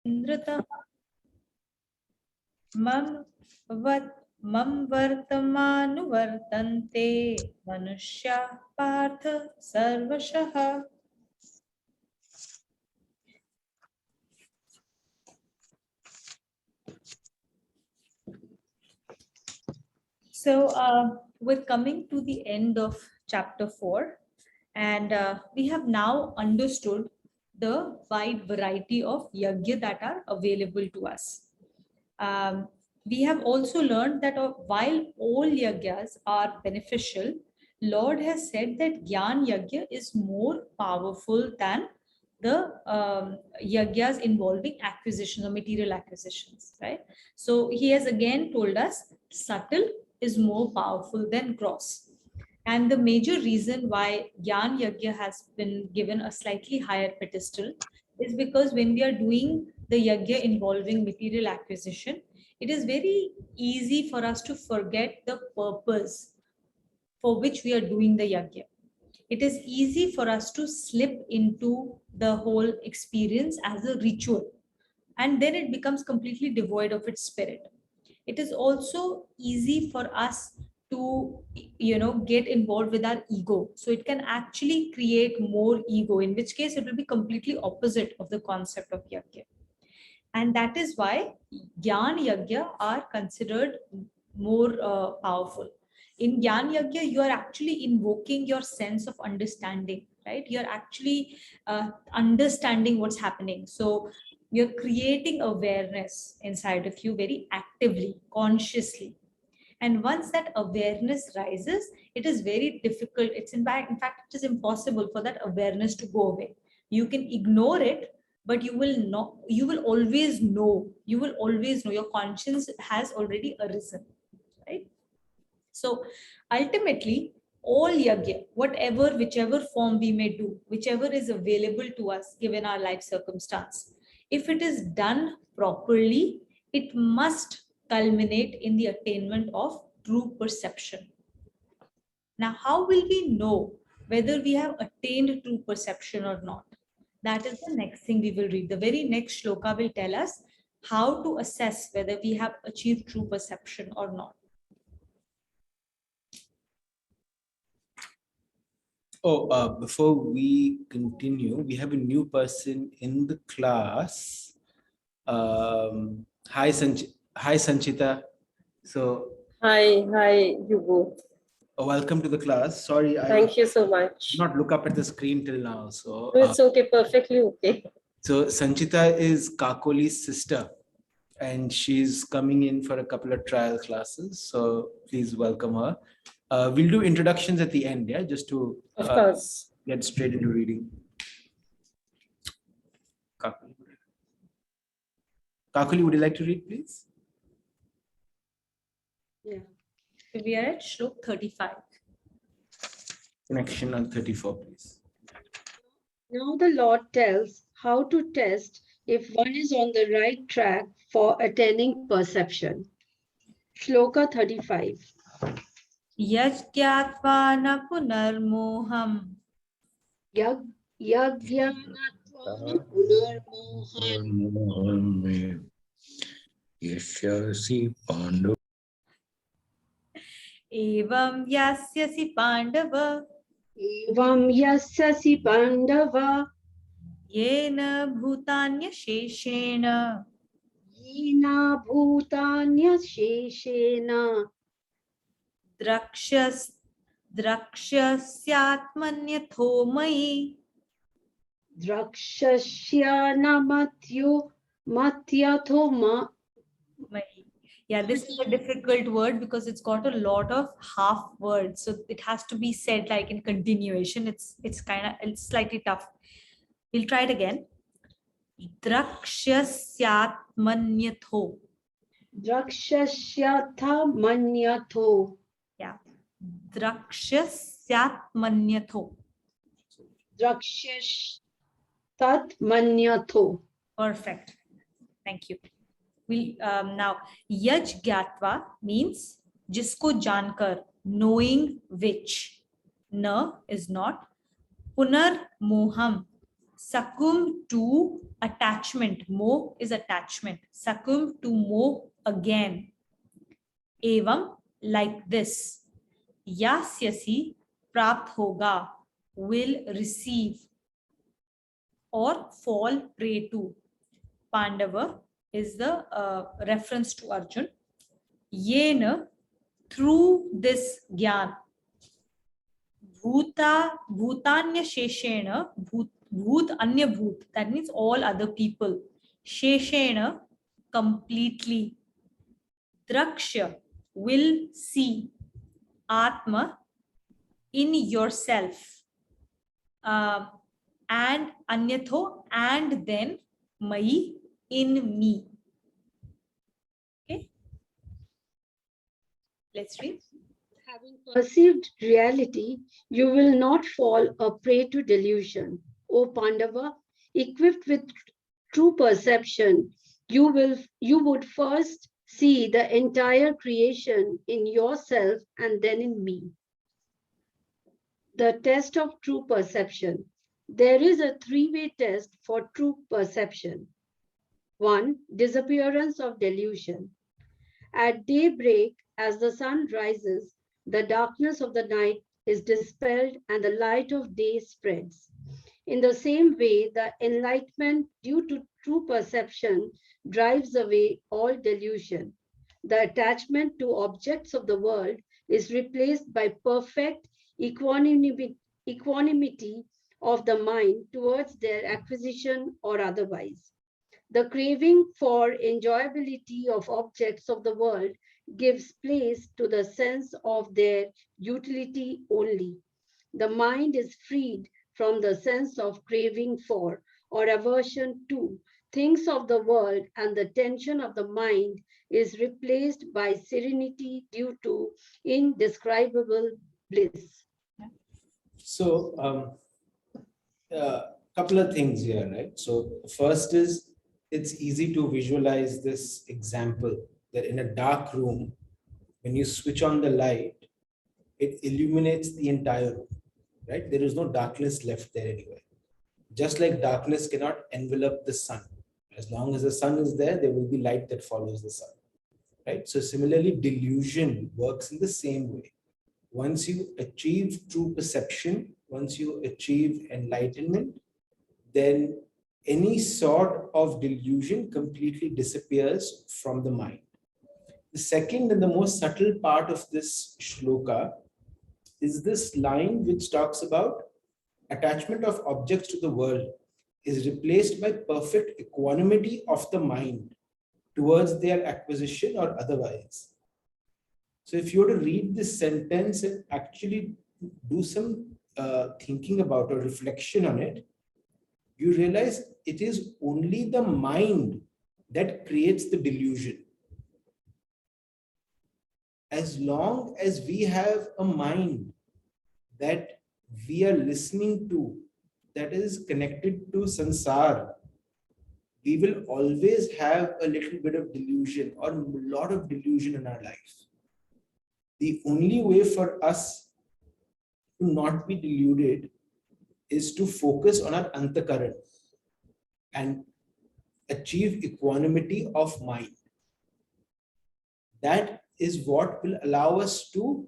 Indratah mam vartamanuvartante manushya partha sarvashah. So we're coming to the end of chapter 4, and we have now understood the wide variety of yajna that are available to us. We have also learned that while all yajnas are beneficial, Lord has said that Gyan Yajna is more powerful than the yajnas involving acquisition or material acquisitions, right? So he has again told us subtle is more powerful than gross. And the major reason why Gyan Yajna has been given a slightly higher pedestal is because when we are doing the yajna involving material acquisition, it is very easy for us to forget the purpose for which we are doing the yajna. It is easy for us to slip into the whole experience as a ritual, and then it becomes completely devoid of its spirit. It is also easy for us to get involved with our ego, so it can actually create more ego, in which case it will be completely opposite of the concept of yajna. And that is why Gyan Yajna are considered more powerful. In Gyan Yajna, you are actually invoking your sense of understanding, right? You're actually understanding what's happening. So you're creating awareness inside of you very actively, consciously. And once that awareness rises, it is very difficult. It's in fact, it is impossible for that awareness to go away. You can ignore it, but you will always know, your conscience has already arisen, right? So ultimately, all yajna, whichever form we may do, whichever is available to us given our life circumstance, if it is done properly, it must culminate in the attainment of true perception. Now, how will we know whether we have attained true perception or not? That is the next thing we will read. The very next shloka will tell us how to assess whether we have achieved true perception or not. Before we continue, we have a new person in the class. Hi, Sanchita. So, hi, Yugo. Welcome to the class. Sorry, Thank you so much. Did not look up at the screen till now. So it's okay, perfectly okay. So Sanchita is Kakoli's sister, and she's coming in for a couple of trial classes. So please welcome her. We'll do introductions at the end, yeah, just to of course get straight into reading. Kakoli, would you like to read, please? Yeah. We are at Shlok 35. Connection on 34, please. Now the Lord tells how to test if one is on the right track for attaining perception. Shloka 35. Yajkyatva na punarmoham. Yagyatva na punarmoham. Yashyasi Pandav. Evam yasyasi Pandava. Evam yasyasi Pandava. Yena bhutanya sheshena. Yena bhutanya sheshena. Drakshyasyatmanyatho mayi. Drakshasya namatyo matyatho mayi. Yeah, this is a difficult word because it's got a lot of half words. So it has to be said like in continuation. It's slightly tough. We'll try it again. Drakshyasyatmanyatho. Drakshashyatha manyatho. Yeah. Drakshyasyatmanyatho. Drakshastat manyatho. Perfect. Thank you. We'll now yaj gyatva means jisko jankar, knowing which. Na is not. Punar moham, succumb to attachment. Moh is attachment. Succumb to moh again. Evam, like this. Yasyasi prapt hoga, will receive or fall prey to. Pandava is the reference to Arjun. Yena, through this gyan, bhutanya sheshena, bhut anya bhut, that means all other people. Sheshena, completely. Draksha, will see. Atma, in yourself. And anyatho, and then mai, in me. Okay, let's read. Having perceived reality, you will not fall a prey to delusion. O Pandava, equipped with true perception, you would first see the entire creation in yourself and then in me. The test of true perception. There is a three-way test for true perception. 1. Disappearance of delusion. At daybreak, as the sun rises, the darkness of the night is dispelled and the light of day spreads. In the same way, the enlightenment due to true perception drives away all delusion. The attachment to objects of the world is replaced by perfect equanimity of the mind towards their acquisition or otherwise. The craving for enjoyability of objects of the world gives place to the sense of their utility only. The mind is freed from the sense of craving for or aversion to things of the world, and the tension of the mind is replaced by serenity due to indescribable bliss. So, couple of things here, right? So, first is it's easy to visualize this example that in a dark room, when you switch on the light, it illuminates the entire room, right? There is no darkness left there anywhere. Just like darkness cannot envelop the sun. As long as the sun is there, there will be light that follows the sun, right? So similarly, delusion works in the same way. Once you achieve true perception, once you achieve enlightenment, then any sort of delusion completely disappears from the mind. The second and the most subtle part of this shloka is this line which talks about attachment of objects to the world is replaced by perfect equanimity of the mind towards their acquisition or otherwise. So if you were to read this sentence and actually do some thinking about or reflection on it, you realize it is only the mind that creates the delusion. As long as we have a mind that we are listening to, that is connected to sansar, we will always have a little bit of delusion or a lot of delusion in our life. The only way for us to not be deluded is to focus on our antakaran and achieve equanimity of mind. That is what will allow us to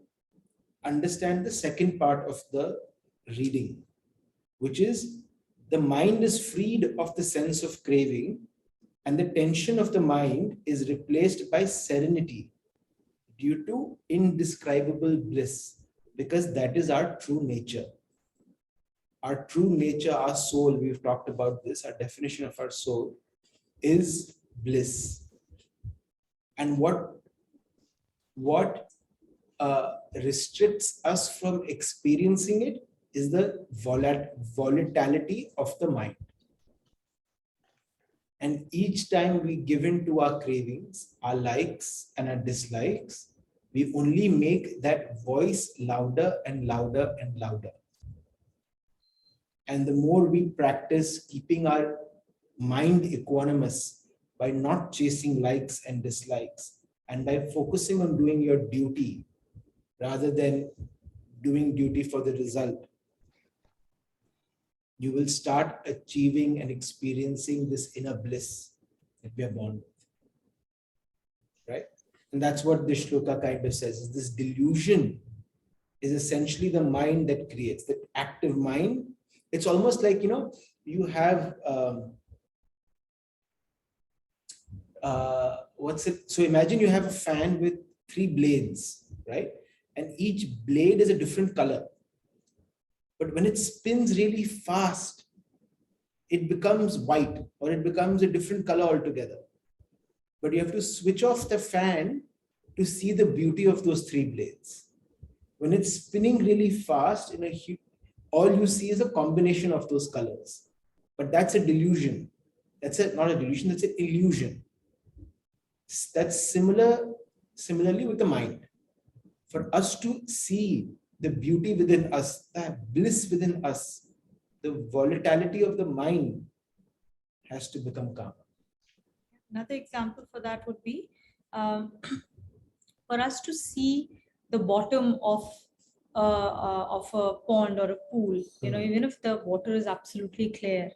understand the second part of the reading, which is the mind is freed of the sense of craving and the tension of the mind is replaced by serenity due to indescribable bliss, because that is our true nature. Our true nature, our soul, we've talked about this, our definition of our soul is bliss. And what restricts us from experiencing it is the volatility of the mind. And each time we give in to our cravings, our likes and our dislikes, we only make that voice louder and louder and louder. And the more we practice keeping our mind equanimous by not chasing likes and dislikes, and by focusing on doing your duty rather than doing duty for the result, you will start achieving and experiencing this inner bliss that we are born with. Right? And that's what this shloka kind of says, is this delusion is essentially the mind that creates, the active mind. It's almost like, you have, what's it? So imagine you have a fan with 3 blades, right? And each blade is a different color. But when it spins really fast, it becomes white or it becomes a different color altogether. But you have to switch off the fan to see the beauty of those 3 blades. When it's spinning really fast, all you see is a combination of those colors. But that's a delusion. Not a delusion, that's an illusion. That's similarly with the mind. For us to see the beauty within us, the bliss within us, the volatility of the mind has to become calm. Another example for that would be for us to see the bottom of a pond or a pool, even if the water is absolutely clear,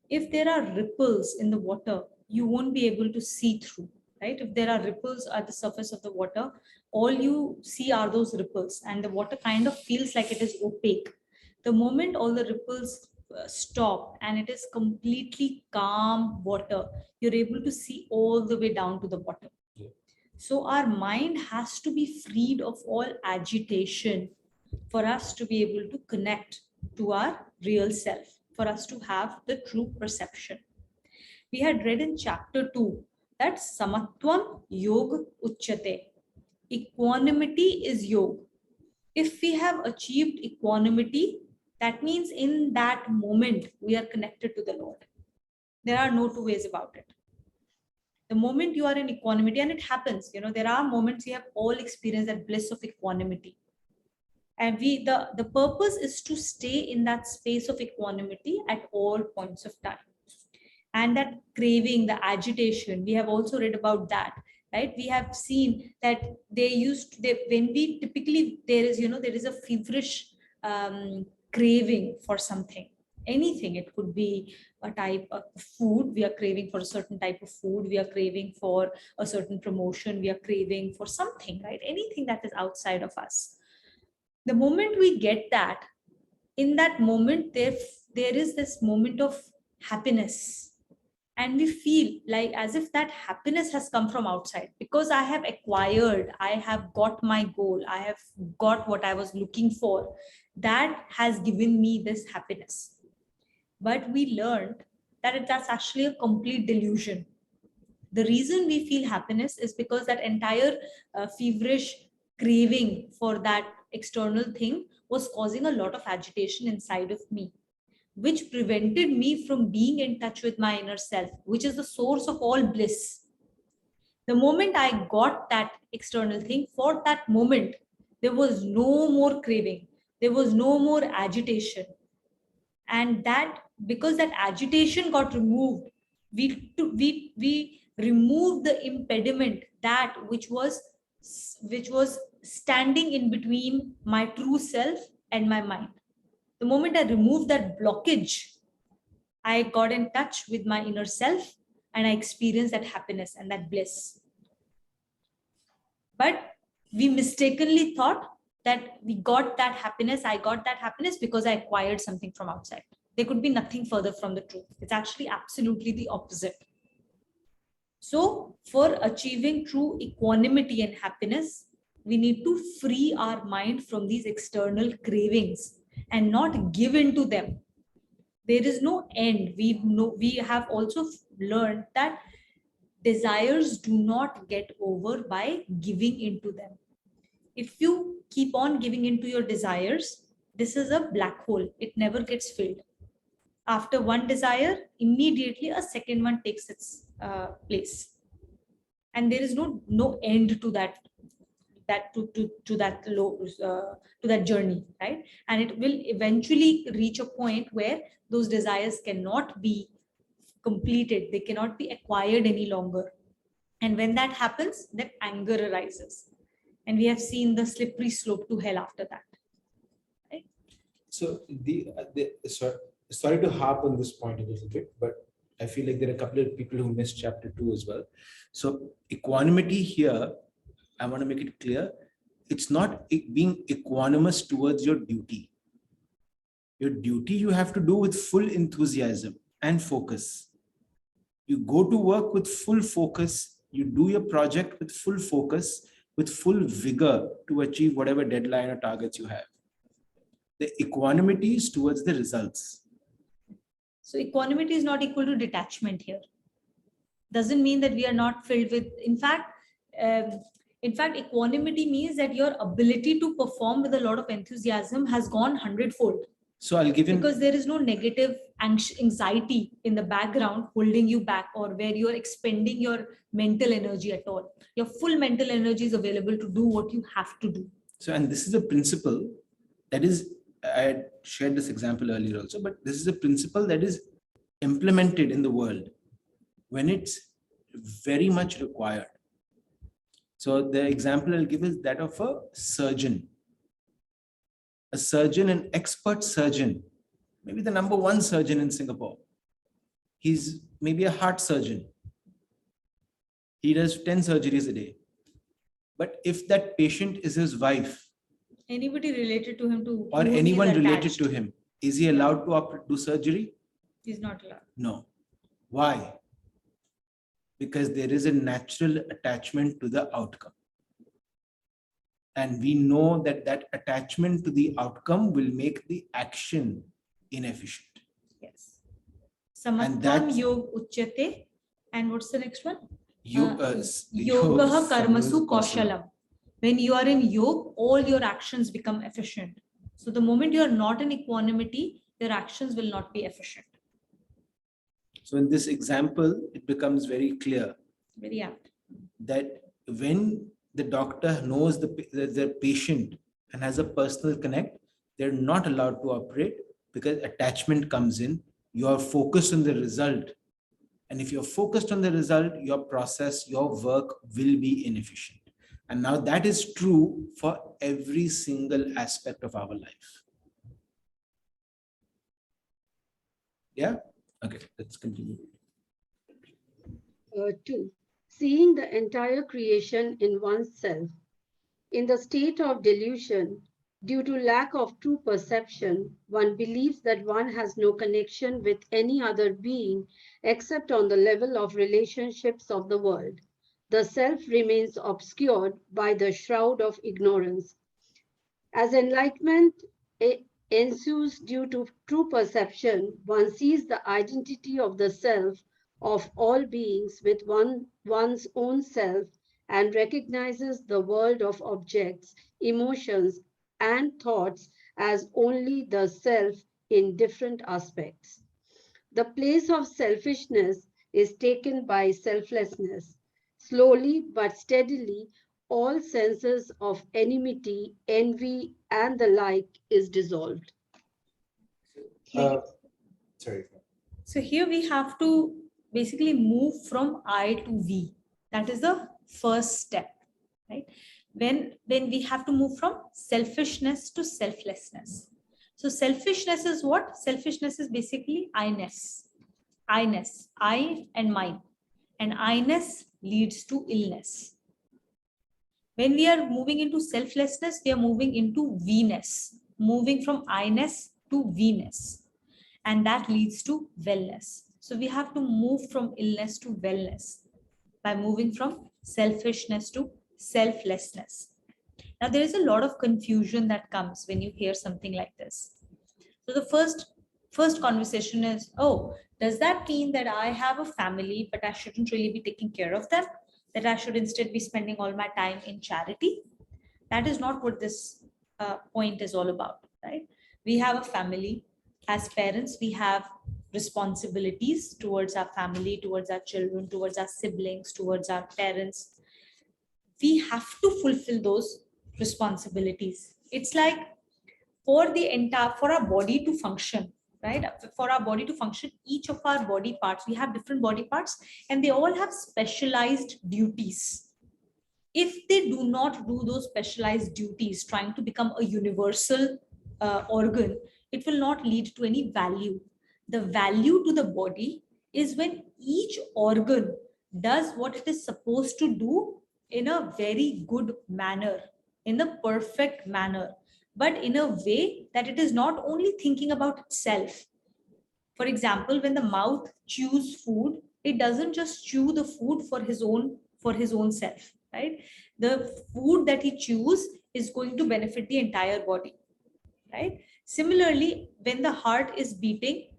if there are ripples in the water, you won't be able to see through, right? If there are ripples at the surface of the water, all you see are those ripples, and the water kind of feels like it is opaque. The moment all the ripples stop and it is completely calm water, you're able to see all the way down to the bottom. Yeah. So our mind has to be freed of all agitation for us to be able to connect to our real self, for us to have the true perception. We had read in chapter 2 that samatvam yoga uchyate. Equanimity is yoga. If we have achieved equanimity, that means in that moment we are connected to the Lord. There are no two ways about it. The moment you are in equanimity, and it happens, there are moments we have all experienced that bliss of equanimity. And the purpose is to stay in that space of equanimity at all points of time. And that craving, the agitation, we have also read about that, right? We have seen that when we typically, there is a feverish craving for something, anything. It could be a type of food. We are craving for a certain type of food. We are craving for a certain promotion. We are craving for something, right? Anything that is outside of us. The moment we get that, in that moment, there is this moment of happiness. And we feel like as if that happiness has come from outside, because I have acquired, I have got my goal, I have got what I was looking for. That has given me this happiness. But we learned that that's actually a complete delusion. The reason we feel happiness is because that entire feverish craving for that external thing was causing a lot of agitation inside of me, which prevented me from being in touch with my inner self, which is the source of all bliss. The moment I got that external thing, for that moment, there was no more craving, there was no more agitation. And that, because that agitation got removed, we removed the impediment, that which was standing in between my true self and my mind. The moment I removed that blockage, I got in touch with my inner self and I experienced that happiness and that bliss. But we mistakenly thought that we got that happiness, I got that happiness because I acquired something from outside. There could be nothing further from the truth. It's actually absolutely the opposite. So for achieving true equanimity and happiness, we need to free our mind from these external cravings and not give in to them. There is no end. We have also learned that desires do not get over by giving into them. If you keep on giving into your desires, this is a black hole. It never gets filled. After one desire, immediately a second one takes its place, and there is no end to that journey, right? And it will eventually reach a point where those desires cannot be completed, they cannot be acquired any longer. And when that happens, then anger arises, and we have seen the slippery slope to hell after that, right? So sorry to harp on this point a little bit, but I feel like there are a couple of people who missed chapter 2 as well. So equanimity here, I want to make it clear, it's not being equanimous towards your duty. Your duty you have to do with full enthusiasm and focus. You go to work with full focus, you do your project with full focus, with full vigor to achieve whatever deadline or targets you have. The equanimity is towards the results. So equanimity is not equal to detachment here. Doesn't mean that we are not filled with, um, in fact, equanimity means that your ability to perform with a lot of enthusiasm has gone 100-fold. So I'll give you, Because there is no negative anxiety in the background holding you back, or where you are expending your mental energy at all. Your full mental energy is available to do what you have to do. so, and this is a principle that is, I had shared this example earlier also, but this is a principle that is implemented in the world when it's very much required. So the example I'll give is that of a surgeon. A surgeon, an expert surgeon, maybe the number one surgeon in Singapore. He's maybe a heart surgeon. He does 10 surgeries a day. But if that patient is his wife, Anybody related to him to or whom he is anyone related attached, to him, is he allowed to do surgery? he's not allowed. No. Why? Because there is a natural attachment to the outcome. And we know that that attachment to the outcome will make the action inefficient. Yes. And Samatvam that's- yog uchyate. And what's the next one? Yoga Yogaha karmasu kaushalam. When you are in yoga, all your actions become efficient. So the moment you are not in equanimity, your actions will not be efficient. So in this example, it becomes very clear Very apt. that when the doctor knows the patient and has a personal connect, they're not allowed to operate because attachment comes in. You are focused on the result. And if you're focused on the result, your process, your work will be inefficient. And now that is true for every single aspect of our life. Yeah? Okay, let's continue. 2. Seeing the entire creation in oneself. In the state of delusion, due to lack of true perception, one believes that one has no connection with any other being except on the level of relationships of the world. The self remains obscured by the shroud of ignorance. As enlightenment ensues due to true perception, one sees the identity of the self of all beings with one's own self and recognizes the world of objects, emotions, and thoughts as only the self in different aspects. The place of selfishness is taken by selflessness. Slowly but steadily, all senses of enmity, envy, and the like is dissolved. Sorry. So here we have to basically move from I to we. That is the first step, right? When we have to move from selfishness to selflessness. So selfishness is what? Selfishness is basically I-ness. I-ness, I and mine. And I-ness leads to illness. When we are moving into selflessness, we are moving into we-ness, moving from I-ness to we-ness. And that leads to wellness. So we have to move from illness to wellness by moving from selfishness to selflessness. Now, there is a lot of confusion that comes when you hear something like this. So the first conversation is, oh, does that mean that I have a family, but I shouldn't really be taking care of them? That I should instead be spending all my time in charity? That is not what this point is all about, right? We have a family. As parents, we have responsibilities towards our family, towards our children, towards our siblings, towards our parents. We have to fulfill those responsibilities. It's like for our body to function, right? For our body to function, each of our body parts, we have different body parts, and they all have specialized duties. If they do not do those specialized duties, trying to become a universal organ, it will not lead to any value. The value to the body is when each organ does what it is supposed to do in a very good manner, in a perfect manner, but in a way that it is not only thinking about itself. For example, when the mouth chews food, it doesn't just chew the food for his own self, right? The food that he chews is going to benefit the entire body, right? Similarly, when the heart is beating,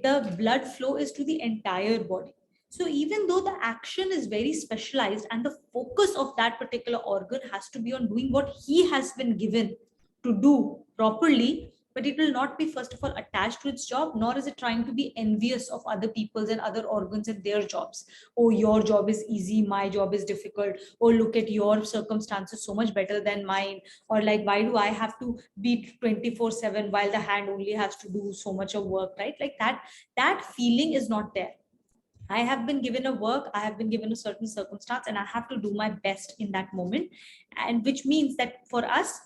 the blood flow is to the entire body. So even though the action is very specialized and the focus of that particular organ has to be on doing what he has been given to do properly, but it will not be, first of all, attached to its job, nor is it trying to be envious of other people's and other organs and their jobs. Oh, your job is easy, my job is difficult. Oh, look at your circumstances, so much better than mine. Or like, why do I have to be 24/7 while the hand only has to do so much of work, right? Like that feeling is not there. I have been given a work, I have been given a certain circumstance, and I have to do my best in that moment. And which means that for us,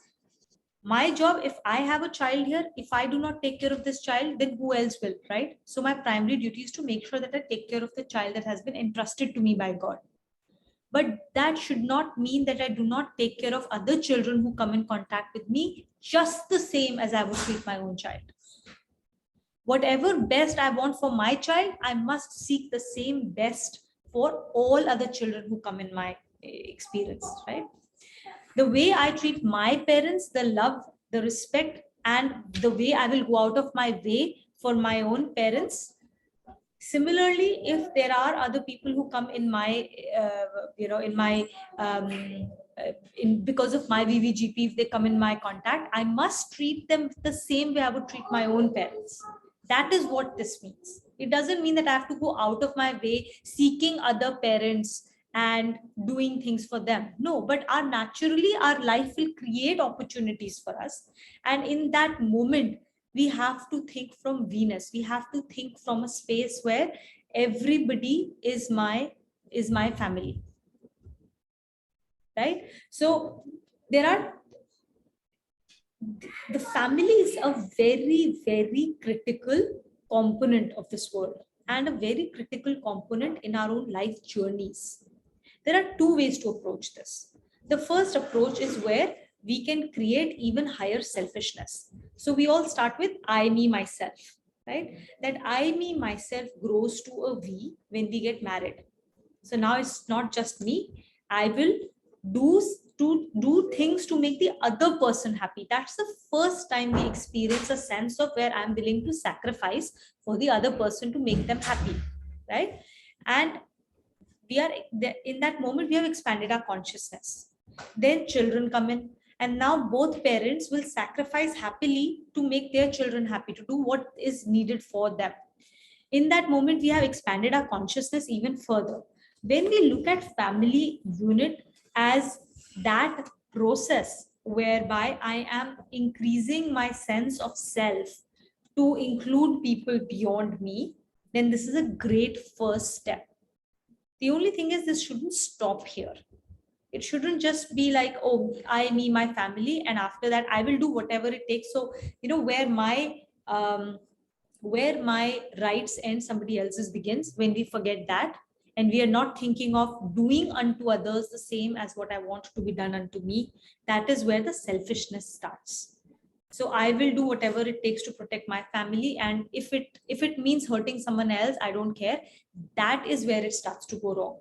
my job, if I have a child here, if I do not take care of this child, then who else will, right? So my primary duty is to make sure that I take care of the child that has been entrusted to me by God. But that should not mean that I do not take care of other children who come in contact with me just the same as I would treat my own child. Whatever best I want for my child, I must seek the same best for all other children who come in my experience, right? The way I treat my parents, the love, the respect, and the way I will go out of my way for my own parents. Similarly, if there are other people who come in my, because of my VVGP, if they come in my contact, I must treat them the same way I would treat my own parents. That is what this means. It doesn't mean that I have to go out of my way seeking other parents and doing things for them. No, but naturally our life will create opportunities for us. And in that moment, we have to think from Venus. We have to think from a space where everybody is my family, right? So there are, the family is a very, very critical component of this world and a very critical component in our own life journeys. There are two ways to approach this. The first approach is where we can create even higher selfishness. So we all start with I, me, myself, right? That I, me, myself grows to a V when we get married. So now it's not just me. I will do things to make the other person happy. That's the first time we experience a sense of where I'm willing to sacrifice for the other person to make them happy, right? And we are in that moment, we have expanded our consciousness. Then children come in, and now both parents will sacrifice happily to make their children happy, to do what is needed for them. In that moment, we have expanded our consciousness even further. When we look at family unit as that process whereby I am increasing my sense of self to include people beyond me, then this is a great first step. The only thing is, this shouldn't stop here. It shouldn't just be like, oh, I, me, my family, and after that I will do whatever it takes. So where my rights end, somebody else's begins. When we forget that, and we are not thinking of doing unto others the same as what I want to be done unto me, that is where the selfishness starts. So I will do whatever it takes to protect my family, and if it means hurting someone else, I don't care. That is where it starts to go wrong.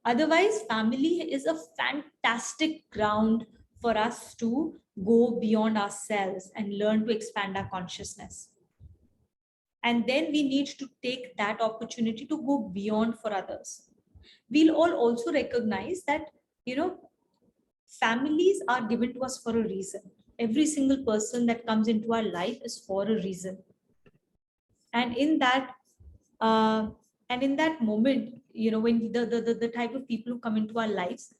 Otherwise, family is a fantastic ground for us to go beyond ourselves and learn to expand our consciousness. And then we need to take that opportunity to go beyond for others. We'll all also recognize that, families are given to us for a reason. Every single person that comes into our life is for a reason. And in that moment, when the type of people who come into our lives,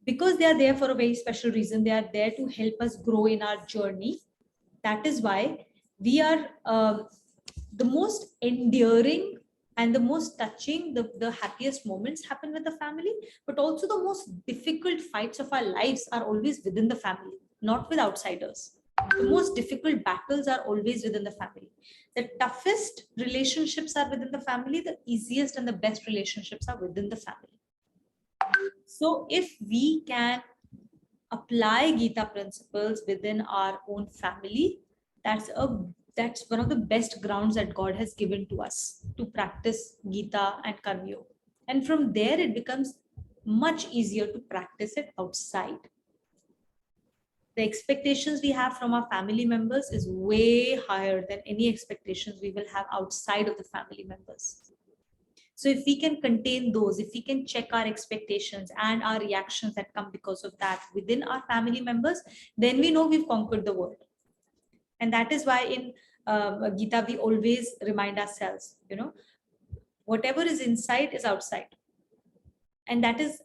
because they are there for a very special reason, they are there to help us grow in our journey. That is why we are the most endearing and the most touching, the happiest moments happen with the family, but also the most difficult fights of our lives are always within the family, not with outsiders. The most difficult battles are always within the family. The toughest relationships are within the family, the easiest and the best relationships are within the family. So if we can apply Gita principles within our own family, that's one of the best grounds that God has given to us to practice Gita and Karma Yoga. And from there, it becomes much easier to practice it outside. The expectations we have from our family members is way higher than any expectations we will have outside of the family members. So if we can contain those, if we can check our expectations and our reactions that come because of that within our family members, then we know we've conquered the world. And that is why in Gita, we always remind ourselves, whatever is inside is outside. And that is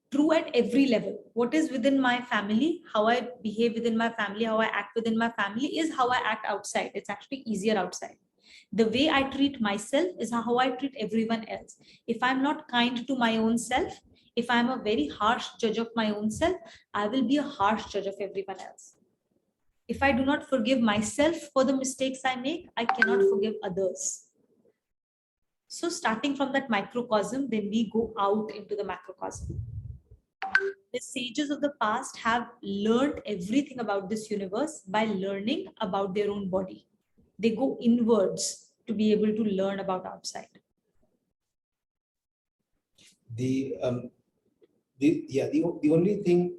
true at every level. What is within my family, how I behave within my family, how I act within my family is how I act outside. It's actually easier outside. The way I treat myself is how I treat everyone else. If I'm not kind to my own self, if I'm a very harsh judge of my own self, I will be a harsh judge of everyone else. If I do not forgive myself for the mistakes I make, I cannot forgive others. So starting from that microcosm, then we go out into the macrocosm. The sages of the past have learned everything about this universe by learning about their own body. They go inwards to be able to learn about outside. The only thing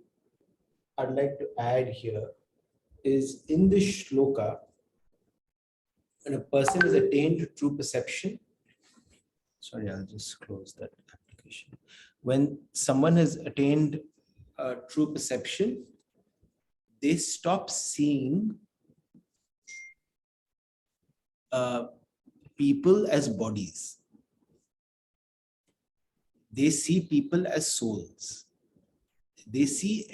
I'd like to add here is in the shloka, when a person is attained to true perception, sorry, I'll just close that application. When someone has attained true perception, they stop seeing people as bodies. They see people as souls. They see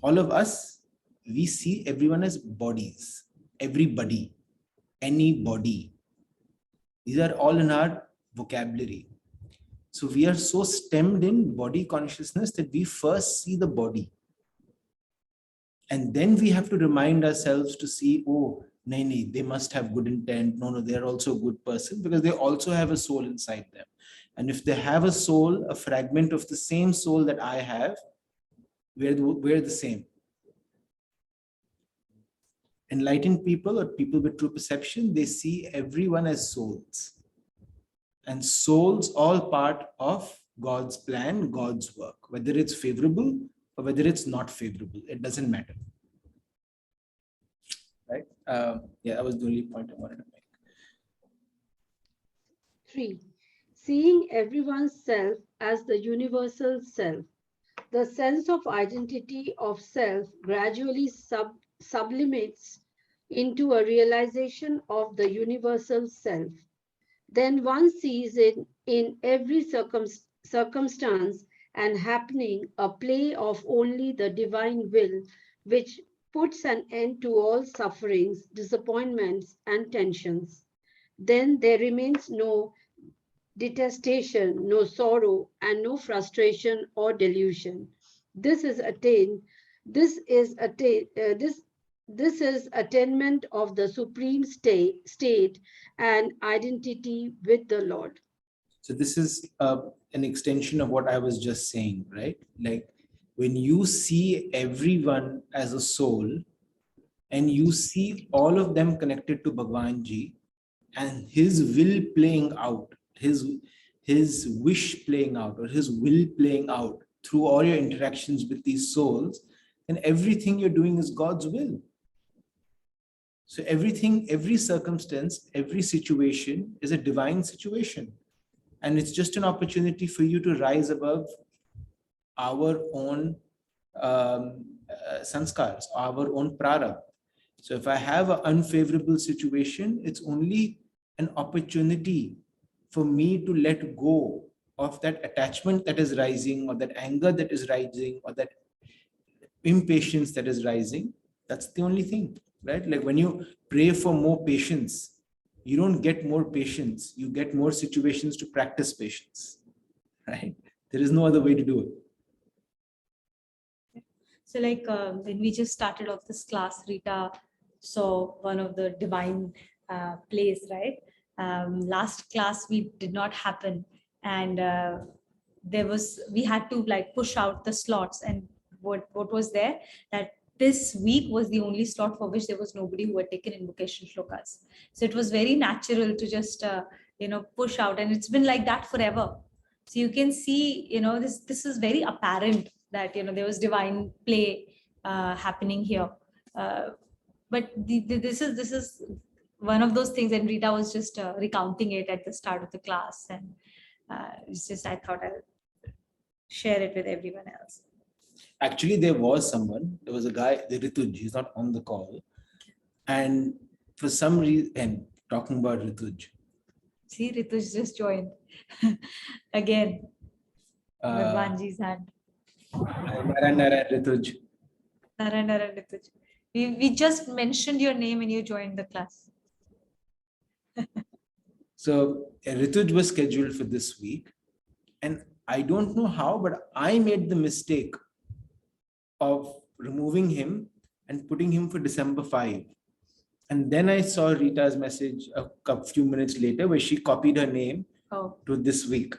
all of us, we see everyone as bodies, everybody, anybody. These are all in our vocabulary. So we are so stemmed in body consciousness that we first see the body. And then we have to remind ourselves to see, oh, nahi, they must have good intent. No, they're also a good person because they also have a soul inside them. And if they have a soul, a fragment of the same soul that I have, we're the same. Enlightened people or people with true perception, they see everyone as souls. And souls all part of God's plan, God's work, whether it's favorable or whether it's not favorable, it doesn't matter. Right? Yeah, that was the only point I wanted to make. 3. Seeing everyone's self as the universal self. The sense of identity of self gradually sublimates into a realization of the universal self. Then one sees it in every circumstance and happening a play of only the divine will, which puts an end to all sufferings, disappointments, and tensions. Then there remains no detestation, no sorrow, and no frustration or delusion. This is attainment of the supreme state and identity with the Lord. So this is an extension of what I was just saying, right? Like when you see everyone as a soul and you see all of them connected to Bhagwan Ji and his will playing out, his wish playing out or his will playing out through all your interactions with these souls, then everything you're doing is God's will. So everything, every circumstance, every situation is a divine situation. And it's just an opportunity for you to rise above our own sanskars, our own prarabdha. So if I have an unfavorable situation, it's only an opportunity for me to let go of that attachment that is rising or that anger that is rising or that impatience that is rising. That's the only thing, right? Like when you pray for more patience, you don't get more patience, you get more situations to practice patience, right? There is no other way to do it. So like when we just started off this class, Rita saw one of the divine plays, right? Last class we did not happen, and we had to like push out the slots, and what was there, that this week was the only slot for which there was nobody who had taken invocation shlokas. So it was very natural to just push out, and it's been like that forever. So you can see, this is very apparent that there was divine play happening here. uh, but this is one of those things, and Rita was just recounting it at the start of the class, and it's just, I thought I'll share it with everyone else. Actually, there was a guy, the Rituj, he's not on the call. And for some reason, and talking about Rituj, See, Rituj just joined again with uh, Vanji's hand. Nara Rituj. Nara, Rituj. We just mentioned your name and you joined the class. So Rituj was scheduled for this week. And I don't know how, but I made the mistake of removing him and putting him for December 5. And then I saw Rita's message a few minutes later where she copied her name to this week.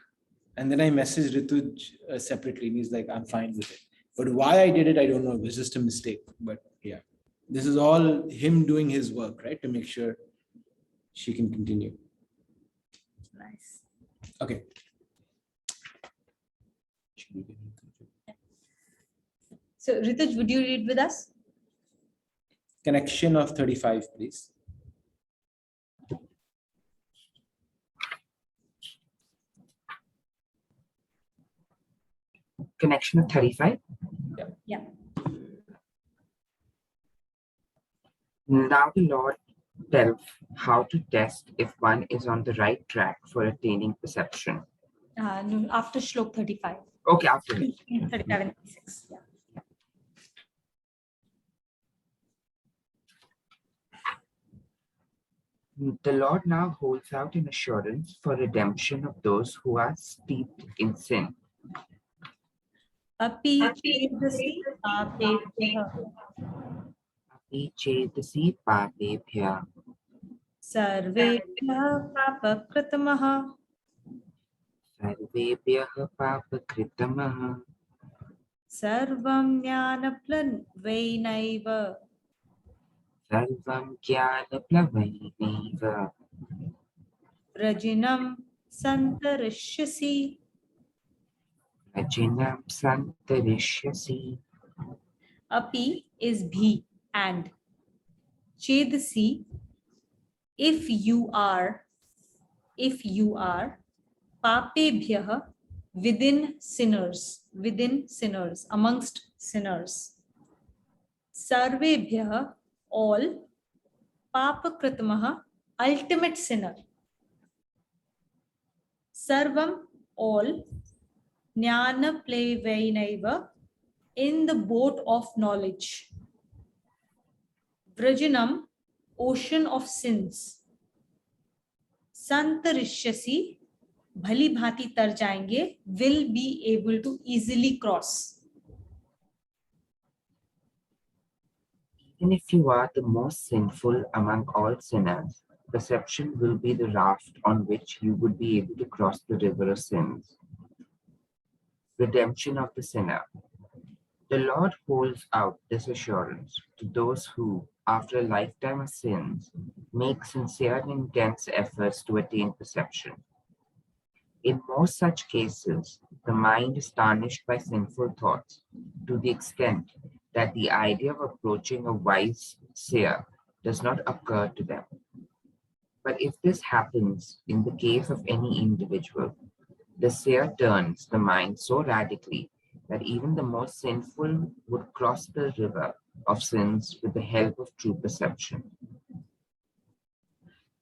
And then I messaged Rituj separately, and he's like, I'm fine with it. But why I did it, I don't know. It was just a mistake. But yeah, this is all him doing his work, right? To make sure she can continue. Nice. Okay. So Rituj, would you read with us? Connection of 35, please. Connection of 35? Yeah. Now the Lord tells how to test if one is on the right track for attaining perception. No, after Shlok 35. Okay, after it. 35 and 36. Yeah. The Lord now holds out an assurance for redemption of those who are steeped in sin. Api chedasi papebhyah Api chedasi papebhyah sarvebhyah papakritamah sarvebhyah papakritamah sarvam jnanaplanvainaiva sarvam jnanaplavaiva rajinam santarishyasi. rajinam santarishyasi. Api is bhi and. Chedasi, if you are, papebhyah, within sinners, amongst sinners. Sarvebhyah, all, papakritamah, ultimate sinner. Sarvam, all, jnana plevainaiva, in the boat of knowledge. Vrajinam, ocean of sins. Santarishyasi, bhali bhati tar jayenge, will be able to easily cross. Even if you are the most sinful among all sinners, perception will be the raft on which you would be able to cross the river of sins. Redemption of the sinner. The Lord holds out this assurance to those who, after a lifetime of sins, make sincere and intense efforts to attain perception. In most such cases, the mind is tarnished by sinful thoughts to the extent that the idea of approaching a wise seer does not occur to them. But if this happens in the case of any individual, the seer turns the mind so radically that even the most sinful would cross the river of sins with the help of true perception.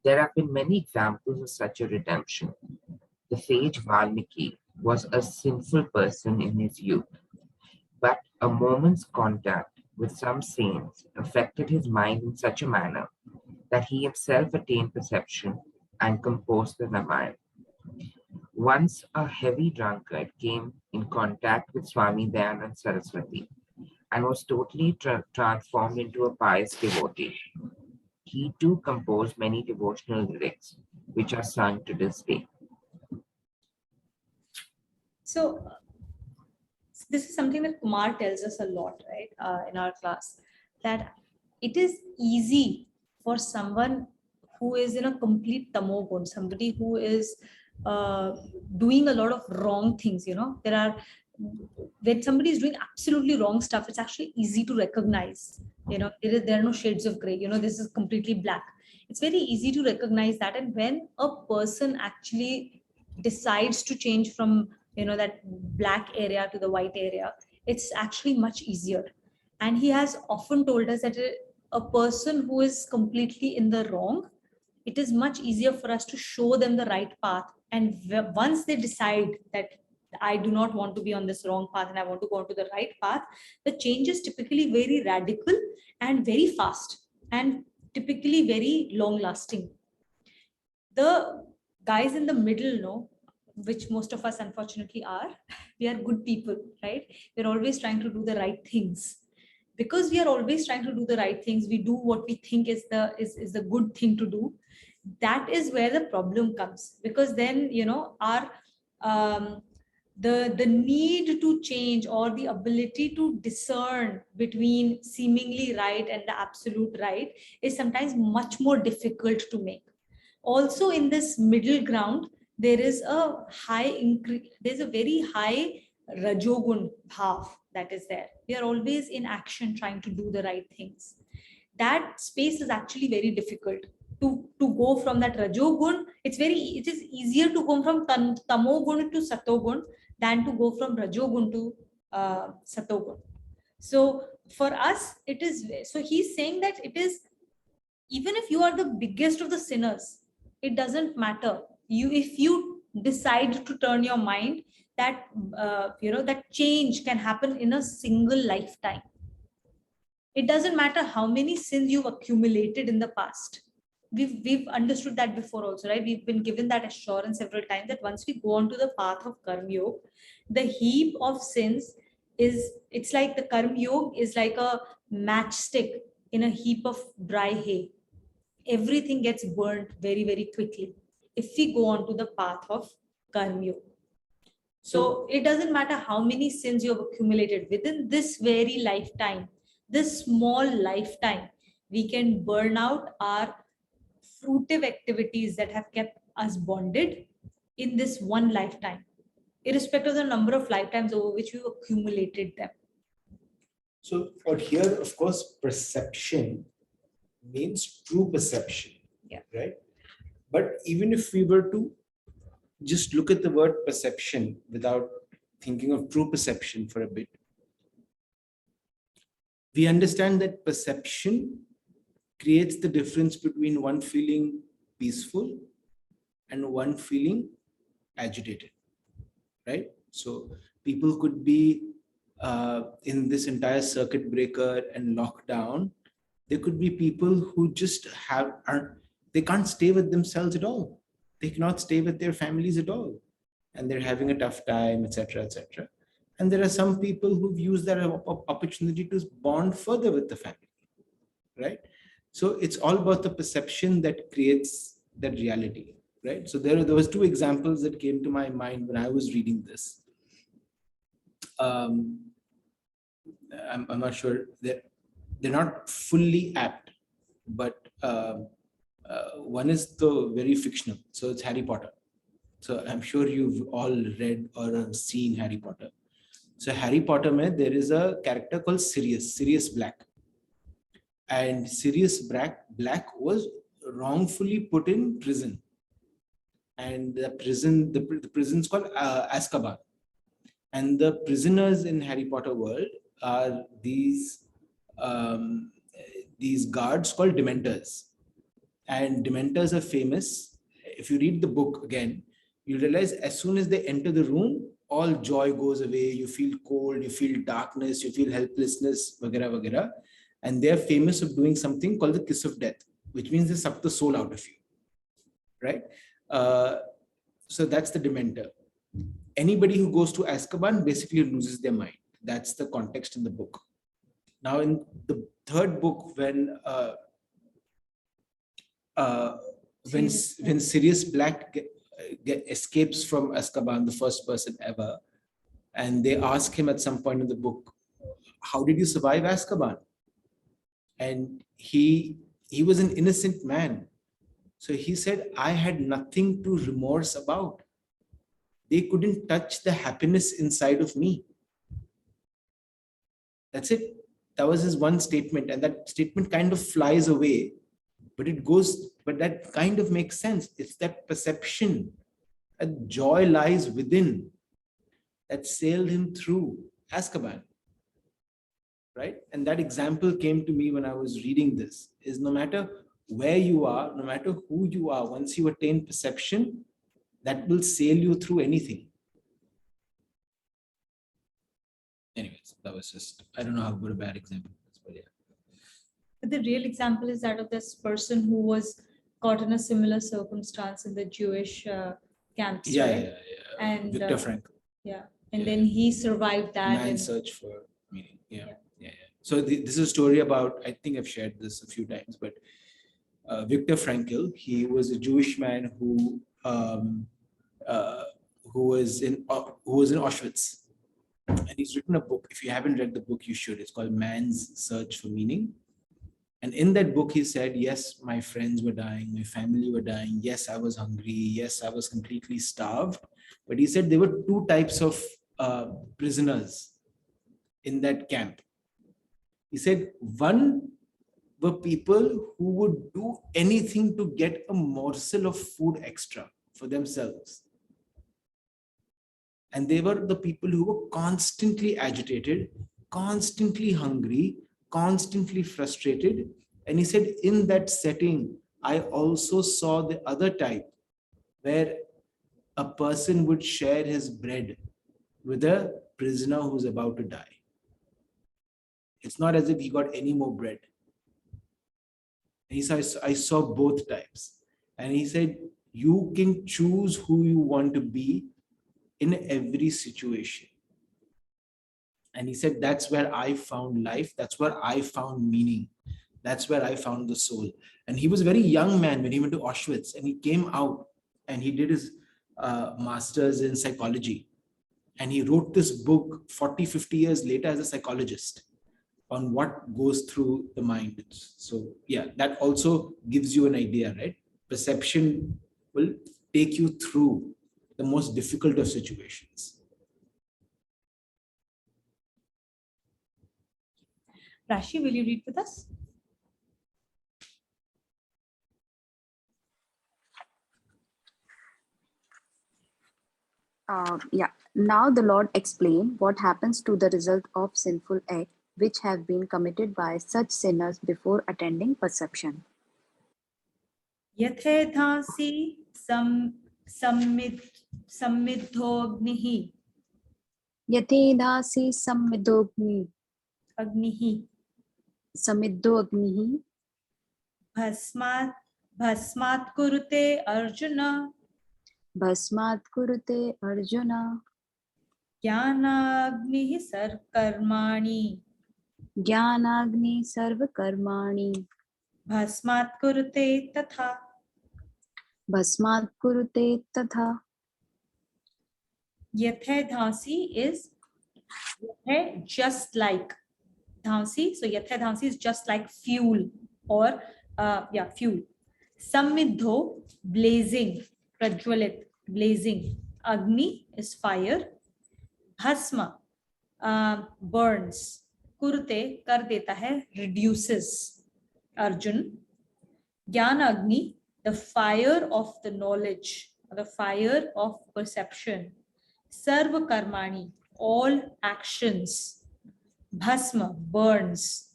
There have been many examples of such a redemption. The sage Valmiki was a sinful person in his youth, but a moment's contact with some saints affected his mind in such a manner that he himself attained perception and composed the Ramayana. Once a heavy drunkard came in contact with Swami Dayanand Saraswati and was totally transformed into a pious devotee. He too composed many devotional lyrics, which are sung to this day. So this is something that Kumar tells us a lot, right, in our class, that it is easy for someone who is in a complete tamogun, somebody who is doing a lot of wrong things. There are, when somebody is doing absolutely wrong stuff, it's actually easy to recognize. There are no shades of gray. This is completely black. It's very easy to recognize that. And when a person actually decides to change from that black area to the white area, it's actually much easier. And he has often told us that a person who is completely in the wrong, it is much easier for us to show them the right path. And once they decide that I do not want to be on this wrong path and I want to go onto the right path, the change is typically very radical and very fast and typically very long lasting. The guys in the middle, which most of us unfortunately are, we are good people, right? We're always trying to do the right things. Because we are always trying to do the right things, we do what we think is the good thing to do. That is where the problem comes, because then our the need to change, or the ability to discern between seemingly right and the absolute right, is sometimes much more difficult to make. Also, in this middle ground, there is a high increase, there's a very high rajogun bhav that is there. We are always in action trying to do the right things. That space is actually very difficult to go from that rajogun. It is easier to go from tamogun to satogun than to go from rajogun to satogun. So for us, it is, so he's saying that it is, even if you are the biggest of the sinners, it doesn't matter. If you decide to turn your mind, that that change can happen in a single lifetime. It doesn't matter how many sins you've accumulated in the past. We've understood that before also, right? We've been given that assurance several times that once we go onto the path of karma yoga, the heap of sins it's like the karma yoga is like a matchstick in a heap of dry hay. Everything gets burnt very, very quickly if we go on to the path of karma yoga. So it doesn't matter how many sins you have accumulated within this very lifetime, this small lifetime, we can burn out our fruitive activities that have kept us bonded in this one lifetime, irrespective of the number of lifetimes over which you accumulated them. So for here, of course, perception means true perception. Yeah. Right. But even if we were to just look at the word perception without thinking of true perception for a bit, we understand that perception creates the difference between one feeling peaceful and one feeling agitated, right? So people could be in this entire circuit breaker and lockdown. There could be people who just they can't stay with themselves at all. They cannot stay with their families at all. And they're having a tough time, etc., etc. And there are some people who've used that opportunity to bond further with the family, right? So it's all about the perception that creates that reality, right? So there was two examples that came to my mind when I was reading this. I'm not sure that they're not fully apt, but one is the very fictional. So it's Harry Potter. So I'm sure you've all read or seen Harry Potter. So Harry Potter, there is a character called Sirius Black. And Sirius Black was wrongfully put in prison. And the prison's called Azkaban. And the prisoners in Harry Potter world are these guards called Dementors. And Dementors are famous. If you read the book again, you realize as soon as they enter the room, all joy goes away. You feel cold, you feel darkness, you feel helplessness, vagara, vagara. And they're famous of doing something called the kiss of death, which means they suck the soul out of you, right? So that's the Dementor. Anybody who goes to Azkaban basically loses their mind. That's the context in the book. Now, in the third book, uh, when Sirius Black escapes from Azkaban, the first person ever, and they ask him at some point in the book, "How did you survive Azkaban?" And he was an innocent man, so he said, "I had nothing to remorse about. They couldn't touch the happiness inside of me." That's it. That was his one statement, and that statement kind of flies away, but that kind of makes sense. It's that perception, that joy lies within, that sailed him through Azkaban, right? And that example came to me when I was reading this, is no matter where you are, no matter who you are, once you attain perception, that will sail you through anything. Anyways, that was just, I don't know how good a bad example it is, but yeah. But the real example is that of this person who was caught in a similar circumstance in the Jewish camps, Yeah, right? yeah, yeah. And Viktor Frankl. yeah, and Yeah. then he survived that. Man's And search for meaning. Yeah, yeah, yeah. So this is a story about, I think I've shared this a few times, but Viktor Frankl, he was a Jewish man who uh, was in Auschwitz, and he's written a book. If you haven't read the book, you should. It's called Man's Search for Meaning. And in that book, he said, "Yes, my friends were dying, my family were dying. Yes, I was hungry. Yes, I was completely starved." But he said there were two types of prisoners in that camp. He said one were people who would do anything to get a morsel of food extra for themselves. And they were the people who were constantly agitated, constantly hungry, constantly frustrated. And he said, in that setting, I also saw the other type, where a person would share his bread with a prisoner who's about to die. It's not as if he got any more bread. And he said, I saw both types. And he said, you can choose who you want to be in every situation. And he said, that's where I found life. That's where I found meaning. That's where I found the soul. And he was a very young man when he went to Auschwitz, and he came out and he did his master's in psychology. And he wrote this book 40, 50 years later as a psychologist on what goes through the mind. So yeah, that also gives you an idea, right? Perception will take you through the most difficult of situations. Rashi, will you read with us? Yeah. Now the Lord explained what happens to the result of sinful acts which have been committed by such sinners before attending perception. Yathethasi sammidhognihi Yatedasi samidogni agnihi samidognihi bhasmat bhasmat kurute arjuna bhasmat kurute arjuna jnanagnihi sarkarmani jnanagni sarva karmani bhasmat kurute tatha. bhasmat kurute tatha. Yathe dhasi is yathe just like dhansi. So yathe dhansi is just like fuel, or fuel. Samidho, blazing, prajwalit, blazing. Agni is fire. Bhasma, burns. Kurte, kar deta hai, reduces. Arjun. Jnana Agni, the fire of the knowledge, the fire of perception. Sarva Karmani, all actions. Bhasma, burns.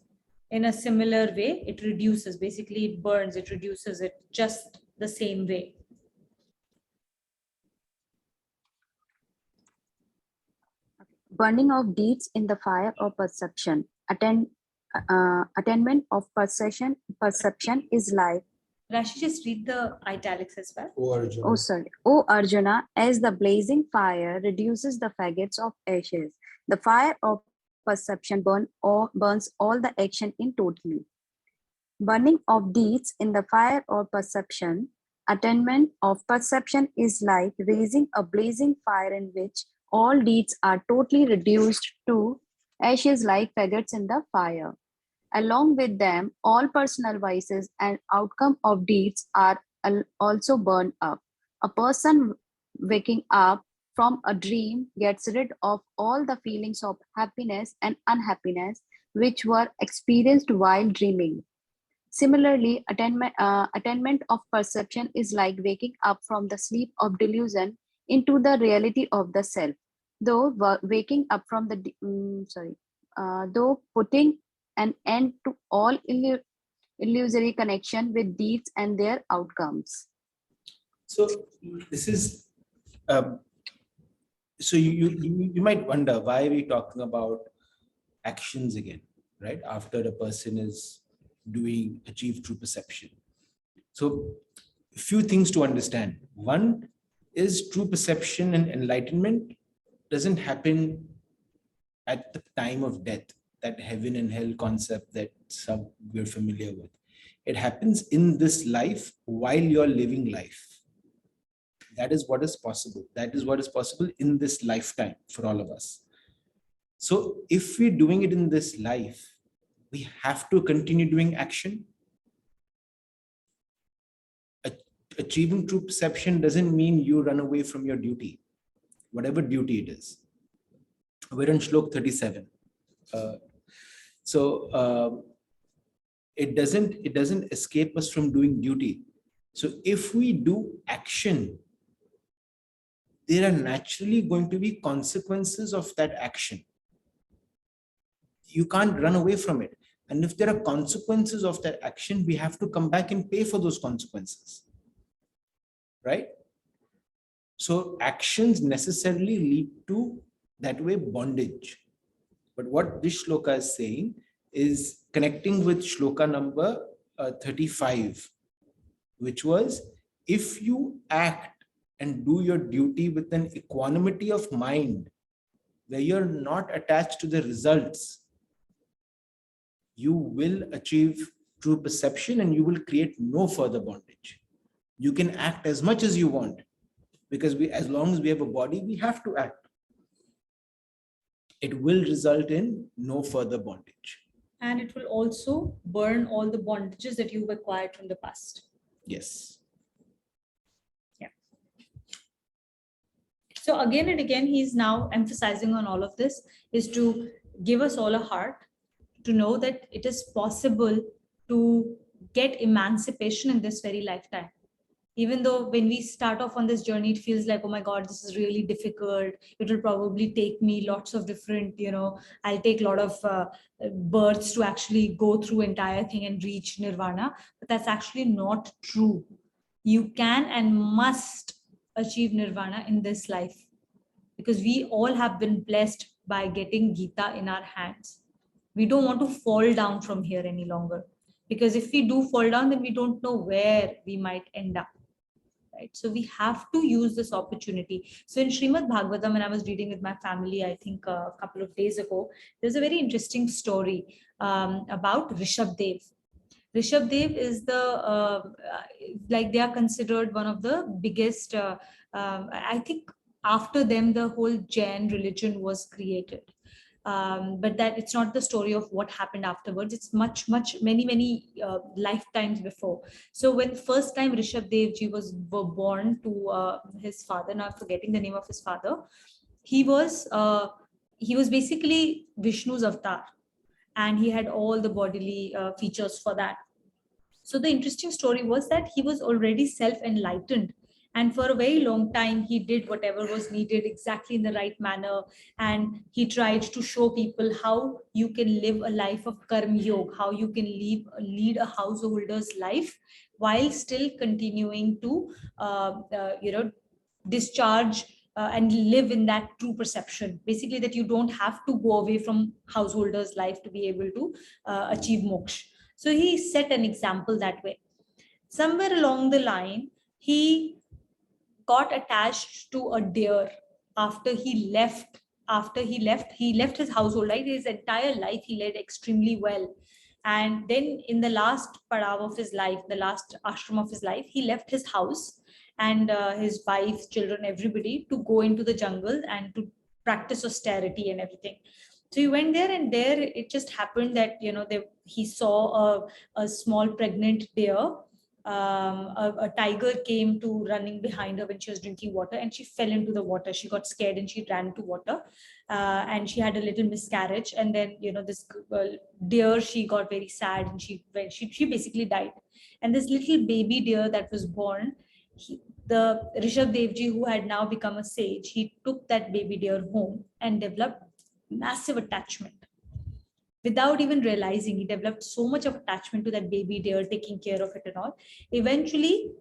In a similar way, it reduces. Basically, it burns, it reduces it just the same way. Burning of deeds in the fire of perception. Attainment of perception is life. Rashi, just read the italics as well. Oh, sorry. O Arjuna, as the blazing fire reduces the faggots of ashes, the fire of perception burns all the action in totally. Burning of deeds in the fire or perception, attainment of perception is like raising a blazing fire in which all deeds are totally reduced to ashes like faggots in the fire. Along with them, all personal vices and outcome of deeds are also burned up. A person waking up from a dream gets rid of all the feelings of happiness and unhappiness which were experienced while dreaming. Similarly, attainment of perception is like waking up from the sleep of delusion into the reality of the self. Though waking up from the though putting an end to all illusory connection with deeds and their outcomes. So this is so you might wonder, why are we talking about actions again, right? After a person is doing achieve true perception. So a few things to understand. One is true perception and enlightenment doesn't happen at the time of death, that heaven and hell concept that some we're familiar with. It happens in this life while you're living life. That is what is possible. That is what is possible in this lifetime for all of us. So if we're doing it in this life, we have to continue doing action. Achieving true perception doesn't mean you run away from your duty, whatever duty it is. We're in Shlok 37. It doesn't escape us from doing duty. So if we do action, there are naturally going to be consequences of that action. You can't run away from it. And if there are consequences of that action, we have to come back and pay for those consequences. Right? So actions necessarily lead to that way bondage. But what this shloka is saying is connecting with shloka number 35, which was, if you act and do your duty with an equanimity of mind, where you're not attached to the results, you will achieve true perception and you will create no further bondage. You can act as much as you want, because as long as we have a body, we have to act. It will result in no further bondage. And it will also burn all the bondages that you've acquired from the past. Yes. Yeah. So again and again, he's now emphasizing on all of this, is to give us all a heart to know that it is possible to get emancipation in this very lifetime. Even though when we start off on this journey, it feels like, oh my God, this is really difficult. It will probably take me lots of different, I'll take a lot of births to actually go through entire thing and reach nirvana. But that's actually not true. You can and must achieve nirvana in this life, because we all have been blessed by getting Gita in our hands. We don't want to fall down from here any longer, because if we do fall down, then we don't know where we might end up. Right? So we have to use this opportunity. So in Srimad Bhagavatam, when I was reading with my family, I think a couple of days ago, there's a very interesting story about Rishabdev. Rishabdev is like they are considered one of the biggest, I think after them, the whole Jain religion was created. But that it's not the story of what happened afterwards. It's many lifetimes before. So when first time Rishabdev ji were born to his father, now I'm forgetting the name of his father, he was basically Vishnu's avatar, and he had all the bodily features for that. So the interesting story was that he was already self-enlightened. And for a very long time, he did whatever was needed exactly in the right manner. And he tried to show people how you can live a life of karma yoga, how you can lead a householder's life while still continuing to, discharge and live in that true perception. Basically, that you don't have to go away from householder's life to be able to achieve moksha. So he set an example that way. Somewhere along the line, he got attached to a deer after he left after he left his household, right? His entire life he led extremely well. And then in the last padav of his life, the last ashram of his life, he left his house and his wife, children, everybody to go into the jungle and to practice austerity and everything. So he went there, and there it just happened that, he saw a small pregnant deer. A tiger came to running behind her when she was drinking water, and she fell into the water. She got scared and she ran to water, and she had a little miscarriage. And then, this deer, she got very sad, and she basically died. And this little baby deer that was born, the Rishabh Devji, who had now become a sage, he took that baby deer home and developed massive attachment. Without even realizing, he developed so much of attachment to that baby deer, taking care of it and all. Eventually,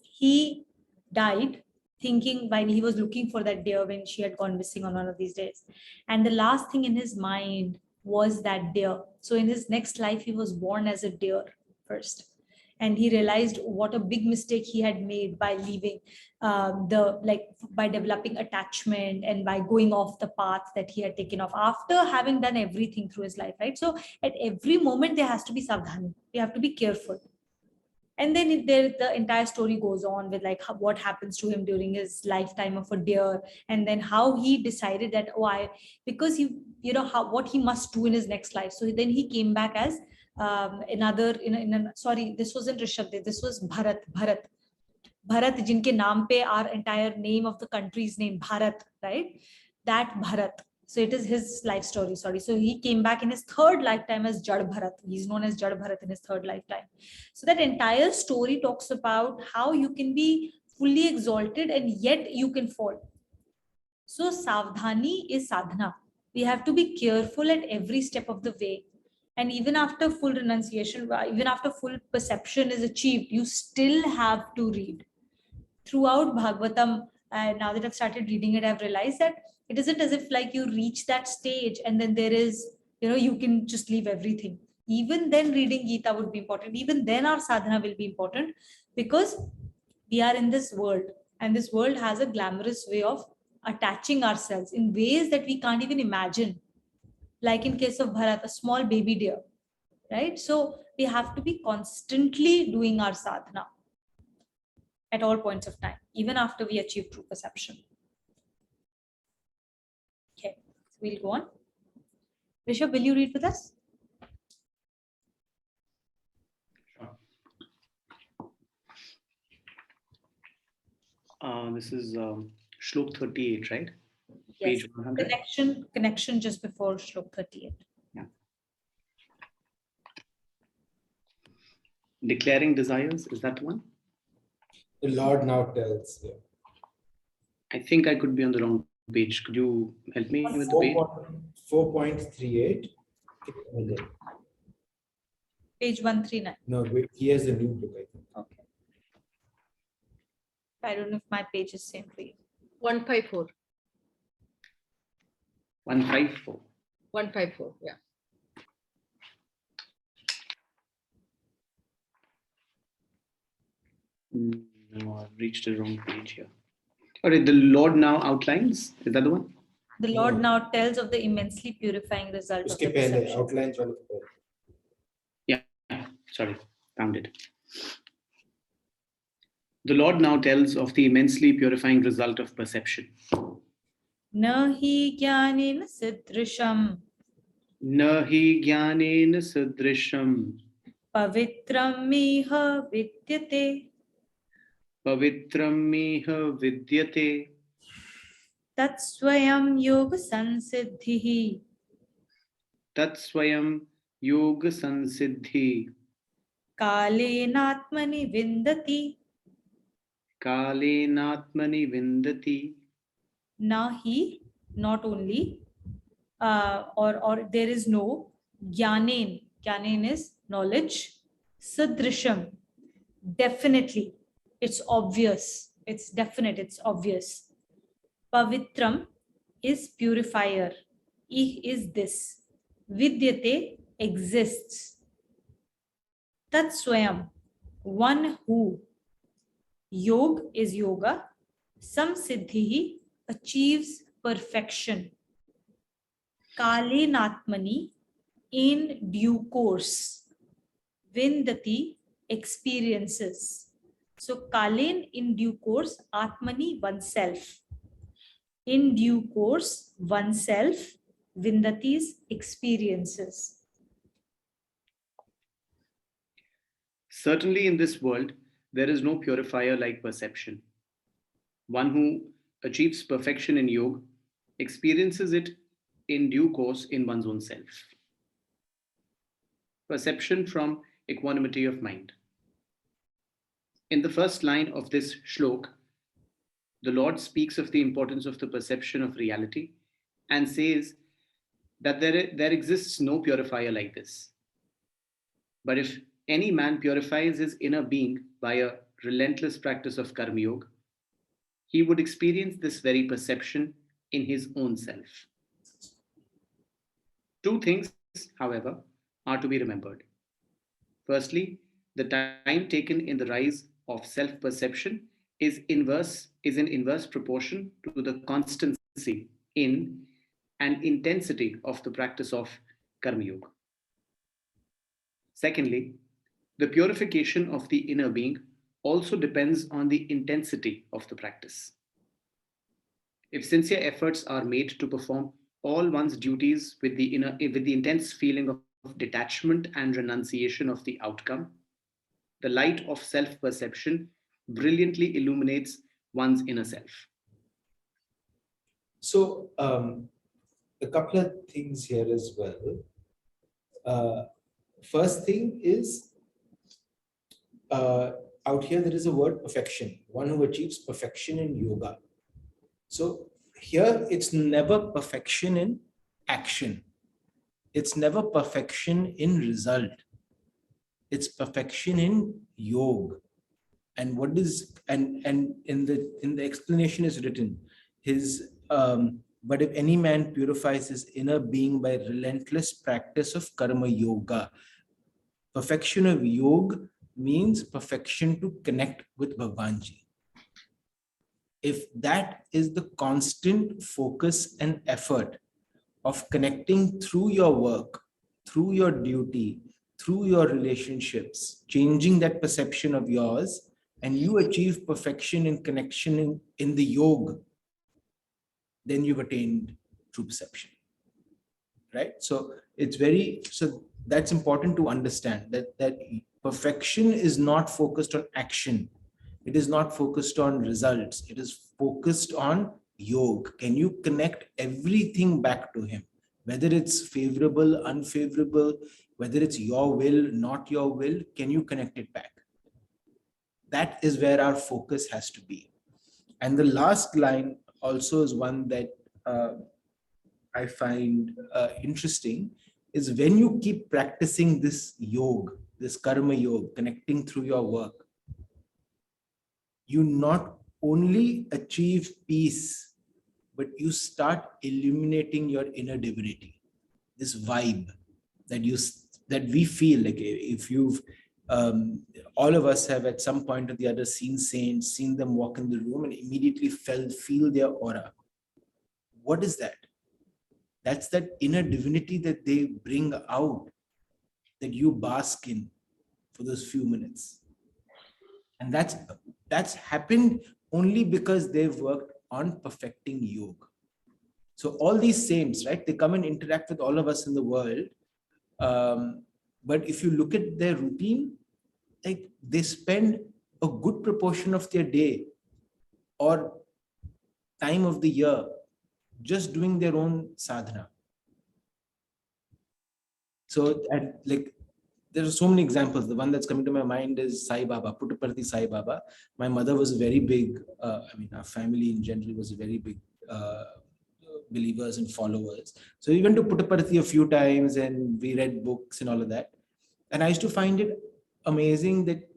he died, thinking while he was looking for that deer when she had gone missing on one of these days. And the last thing in his mind was that deer. So in his next life, he was born as a deer first. And he realized what a big mistake he had made by leaving by developing attachment and by going off the path that he had taken off after having done everything through his life, right? So at every moment there has to be savdhani. You have to be careful. And then the entire story goes on with what happens to him during his lifetime of a deer, and then how he decided that because he, what he must do in his next life. So then he came back as sorry, this wasn't Rishabh, this was Bharat, jinke naam pe our entire name of the country's name, Bharat, right? That Bharat. So it is his life story. Sorry. So he came back in his third lifetime as Jad Bharat. He's known as Jad Bharat in his third lifetime. So that entire story talks about how you can be fully exalted and yet you can fall. So savdhani is sadhana. We have to be careful at every step of the way. And even after full renunciation, even after full perception is achieved, you still have to read. Throughout Bhagavatam, now that I've started reading it, I've realized that it isn't as if you reach that stage and then there is, you can just leave everything. Even then reading Gita would be important. Even then our sadhana will be important, because we are in this world, and this world has a glamorous way of attaching ourselves in ways that we can't even imagine. Like in case of Bharat, a small baby deer, right? So we have to be constantly doing our sadhana at all points of time, even after we achieve true perception. Okay, so we'll go on. Rishabh, will you read with us? This is Shlok 38, right? Yes. Page 100. Connection just before Shlok 38. Yeah. Declaring desires, is that the one? The Lord now tells. Yeah. I think I could be on the wrong page. Could you help me with the page? 4.38. Page 139. No, wait, he has a new book, I think. Okay. I don't know if my page is same for you. 154. 154. 154, yeah. No, I've reached the wrong page here. All right, the Lord now outlines. Is that the one? The Lord now tells of the immensely purifying result of Uske the pehle, perception. outlines wala pehle. Sorry, found it. The Lord now tells of the immensely purifying result of perception. Nahi jnanin sidrisham Nahi jnanena sadrisham pavitram miha vidyate pavitram miha vidyate tat swayam yoga sansiddhi tat swayam yoga sansiddhi kalenatmani vindati kalenatmani vindati. Nahi, not only, or there is no, Gyanen is knowledge, Sadrisham, definitely, it's obvious, it's definite, it's obvious. Pavitram is purifier, is this. Vidyate exists. Tat Swayam, one who. Yog is yoga. Samsiddhi achieves perfection. kalenatmani, in due course, vindati, experiences. So kalen, in due course, atmani, oneself. In due course, oneself, vindati's, experiences. Certainly in this world, there is no purifier like perception. One who achieves perfection in yoga experiences it in due course in one's own self. Perception from equanimity of mind. In the first line of this shlok, the Lord speaks of the importance of the perception of reality and says that there exists no purifier like this. But if any man purifies his inner being by a relentless practice of karma yoga, he would experience this very perception in his own self. Two things, however, are to be remembered. Firstly, the time taken in the rise of self-perception is in inverse proportion to the constancy in and intensity of the practice of karma yoga. Secondly, the purification of the inner being also depends on the intensity of the practice. If sincere efforts are made to perform all one's duties with the intense feeling of detachment and renunciation of the outcome, the light of self-perception brilliantly illuminates one's inner self. So a couple of things here as well. First thing is, out here there is a word perfection, one who achieves perfection in yoga. So here it's never perfection in action. It's never perfection in result. It's perfection in yoga. And what is and in the explanation is written, his but if any man purifies his inner being by relentless practice of karma yoga. Perfection of yoga means perfection to connect with Bhagwanji. If that is the constant focus and effort of connecting through your work, through your duty, through your relationships, changing that perception of yours, and you achieve perfection in connection in the yoga, then you've attained true perception. Right? So that's important to understand, that perfection is not focused on action. It is not focused on results. It is focused on yoga. Can you connect everything back to him? Whether it's favorable, unfavorable, whether it's your will, not your will, can you connect it back? That is where our focus has to be. And the last line also is one that I find interesting, is when you keep practicing this yoga, this karma yoga, connecting through your work, you not only achieve peace, but you start illuminating your inner divinity, this vibe that we feel like. If you've all of us have at some point or the other seen saints, seen them walk in the room and immediately feel their aura. What is that? That's that inner divinity that they bring out, that you bask in for those few minutes. And that's happened only because they've worked on perfecting yoga. So all these saints, right, they come and interact with all of us in the world. But if you look at their routine, like they spend a good proportion of their day or time of the year just doing their own sadhana. So, and like, there are so many examples. The one that's coming to my mind is Sai Baba, Puttaparthi Sai Baba. My mother was very big, our family in general was a very big believers and followers. So we went to Puttaparthi a few times and we read books and all of that. And I used to find it amazing that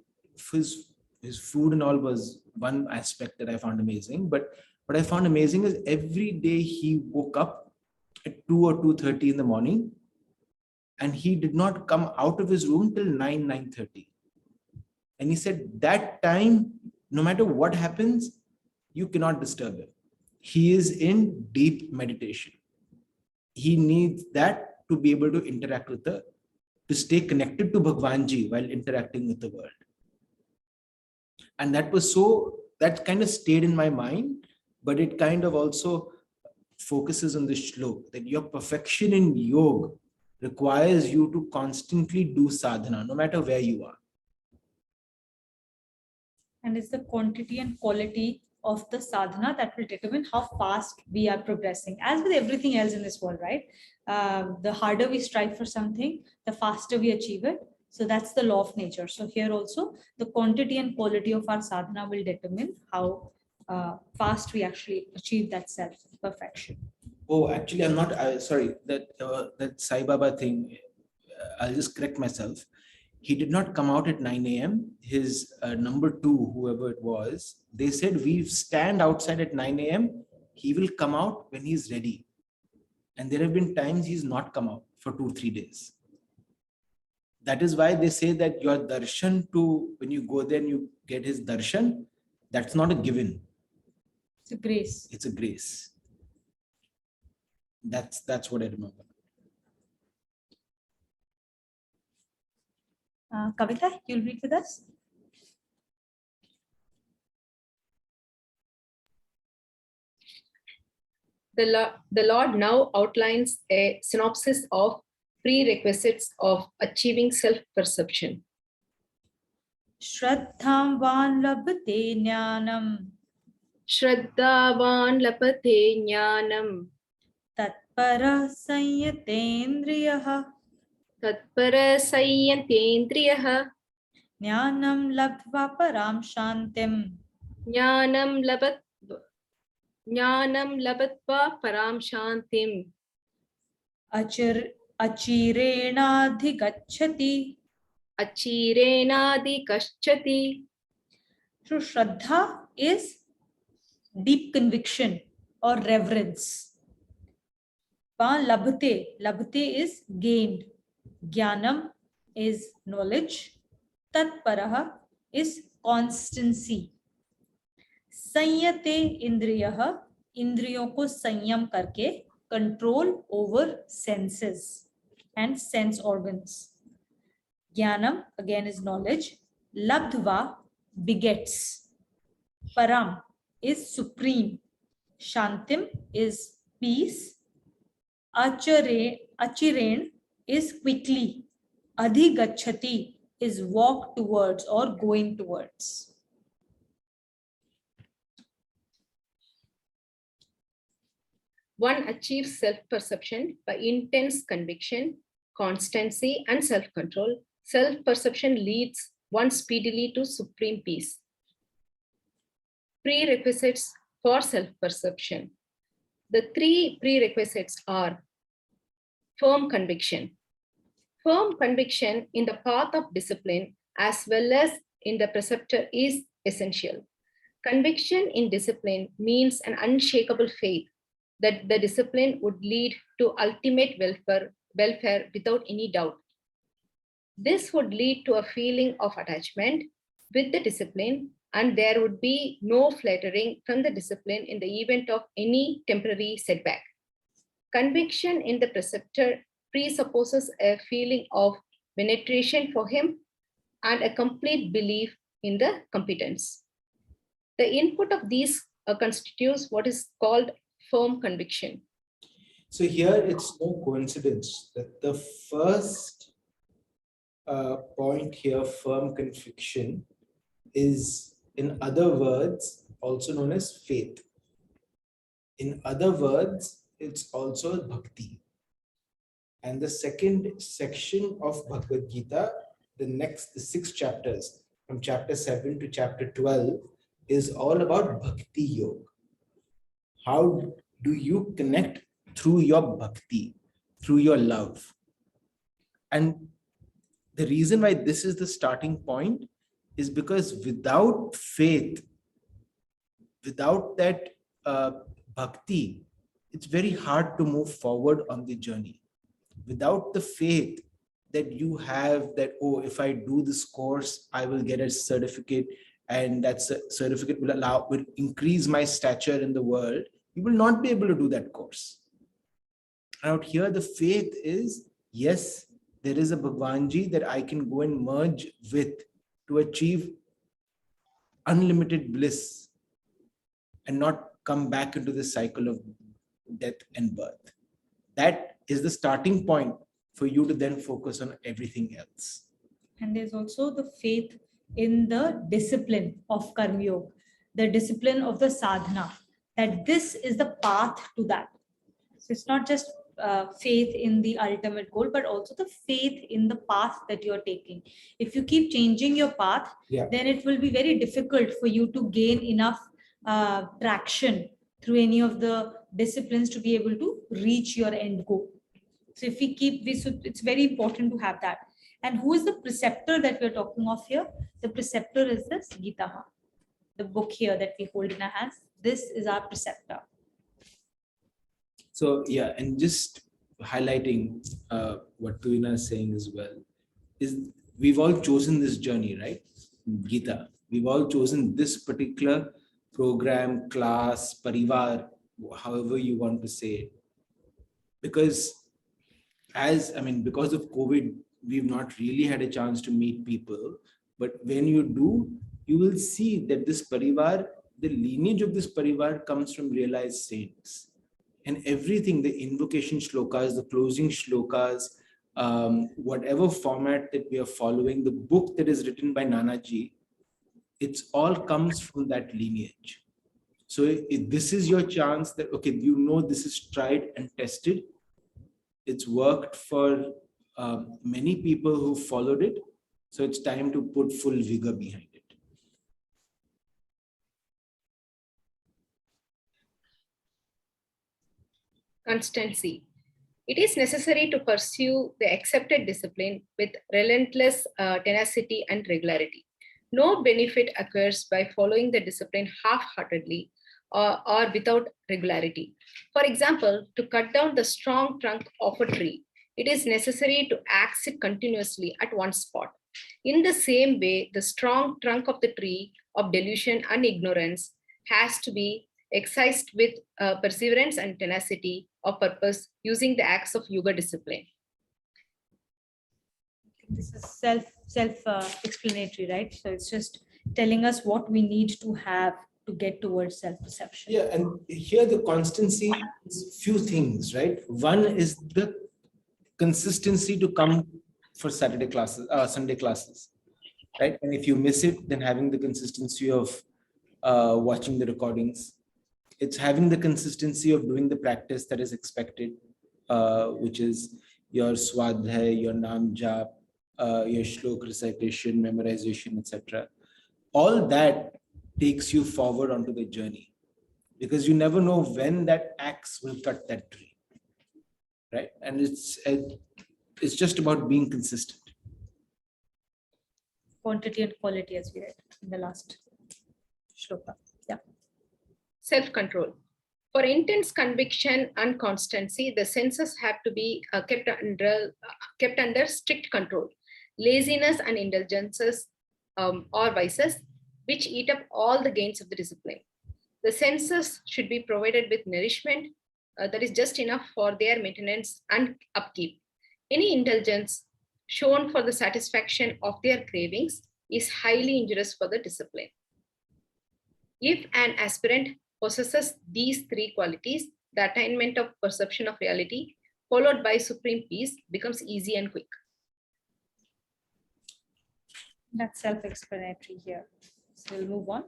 his food and all was one aspect that I found amazing. But what I found amazing is every day he woke up at 2 or 2:30 in the morning, and he did not come out of his room till 9:30. And he said that time, no matter what happens, you cannot disturb him. He is in deep meditation. he needs that to be able to interact with to stay connected to Bhagwanji while interacting with the world. And that kind of stayed in my mind, but it kind of also focuses on the shlok, that your perfection in yoga requires you to constantly do sadhana, no matter where you are. And it's the quantity and quality of the sadhana that will determine how fast we are progressing. As with everything else in this world, right? The harder we strive for something, the faster we achieve it. So that's the law of nature. So here also, the quantity and quality of our sadhana will determine how fast we actually achieve that self-perfection. Oh, actually, I'm not. Sorry, that Sai Baba thing. I'll just correct myself. He did not come out at 9 a.m. His number two, whoever it was, they said we stand outside at 9 a.m. He will come out when he's ready. And there have been times he's not come out for 2-3 days. That is why they say that your darshan when you go there and you get his darshan, that's not a given. It's a grace. It's a grace. That's what I remember. Kavita, you'll read with us? The Lord now outlines a synopsis of prerequisites of achieving self-perception. Shraddhavan labhate jnanam Shraddhavan lapate jnanam tatpara sanyatendriyaha tatpara sayyantendriyaha jnanam labdhva param shantim jnanam labatva param shantim achirenadhigacchati. achirenadi kaschati. So Shraddha is deep conviction or reverence. Labhate is gained. Jnanam is knowledge. Tatparaha is constancy. Sanyate indriyaha, indriyon ko sanyam karke, control over senses and sense organs. Jnanam again is knowledge. Labdhva begets. Param is supreme. Shantim is peace. Achiren is quickly. Adhigachati is walk towards or going towards. One achieves self-perception by intense conviction, constancy, and self-control. Self-perception leads one speedily to supreme peace. Prerequisites for self-perception. The three prerequisites are firm conviction. Firm conviction in the path of discipline as well as in the preceptor is essential. Conviction in discipline means an unshakable faith that the discipline would lead to ultimate welfare without any doubt. This would lead to a feeling of attachment with the discipline, and there would be no flattering from the discipline in the event of any temporary setback. Conviction in the preceptor presupposes a feeling of veneration for him and a complete belief in the competence. The input of these constitutes what is called firm conviction. So here it's no coincidence that the first point here, firm conviction, is in other words also known as faith. In other words, it's also bhakti. And the second section of Bhagavad Gita, the 6 chapters, from chapter 7 to chapter 12, is all about bhakti yoga. How do you connect through your bhakti, through your love? And the reason why this is the starting point is because without faith, without that bhakti, it's very hard to move forward on the journey. Without the faith that you have that, oh, if I do this course, I will get a certificate, and that certificate will increase my stature in the world, you will not be able to do that course. Out here, the faith is, yes, there is a Bhagwanji that I can go and merge with to achieve unlimited bliss and not come back into the cycle of death and birth. That is the starting point for you to then focus on everything else. And there's also the faith in the discipline of Karma Yoga, the discipline of the sadhana, that this is the path to that. So it's not just faith in the ultimate goal, but also the faith in the path that you're taking. If you keep changing your path, then it will be very difficult for you to gain enough traction through any of the disciplines to be able to reach your end goal. So if we keep this, it's very important to have that. And who is the preceptor that we're talking of here? The preceptor is this Gita, the book here that we hold in our hands. This is our preceptor. So yeah, and just highlighting what Tuina is saying as well, is we've all chosen this journey, right? Gita, we've all chosen this particular program, class, parivar, however you want to say it. Because because of COVID, we've not really had a chance to meet people. But when you do, you will see that this parivar, the lineage of this parivar comes from realized saints. And everything, the invocation shlokas, the closing shlokas, whatever format that we are following, the book that is written by Nanaji, it's all comes from that lineage. So if this is your chance that, okay, you know, this is tried and tested. It's worked for many people who followed it. So it's time to put full vigor behind it. Constancy. It is necessary to pursue the accepted discipline with relentless tenacity and regularity. No benefit occurs by following the discipline half-heartedly or without regularity. For example, to cut down the strong trunk of a tree, it is necessary to axe it continuously at one spot. In the same way, the strong trunk of the tree of delusion and ignorance has to be excised with perseverance and tenacity of purpose using the acts of yoga discipline. This is self-explanatory, right? So it's just telling us what we need to have to get towards self-perception. Yeah, and here the constancy is few things, right? One is the consistency to come for Saturday classes, Sunday classes, right? And if you miss it, then having the consistency of watching the recordings. It's having the consistency of doing the practice that is expected, which is your swadhyay, your nam jap, your shlok recitation, memorization, etc. All that takes you forward onto the journey, because you never know when that axe will cut that tree, right? And it's just about being consistent. Quantity and quality, as we read in the last shloka. Yeah. Self-control. For intense conviction and constancy, the senses have to be kept under strict control. Laziness and indulgences or vices, which eat up all the gains of the discipline. The senses should be provided with nourishment that is just enough for their maintenance and upkeep. Any indulgence shown for the satisfaction of their cravings is highly injurious for the discipline. If an aspirant possesses these three qualities, the attainment of perception of reality, followed by supreme peace, becomes easy and quick. That's self-explanatory here. So we'll move on.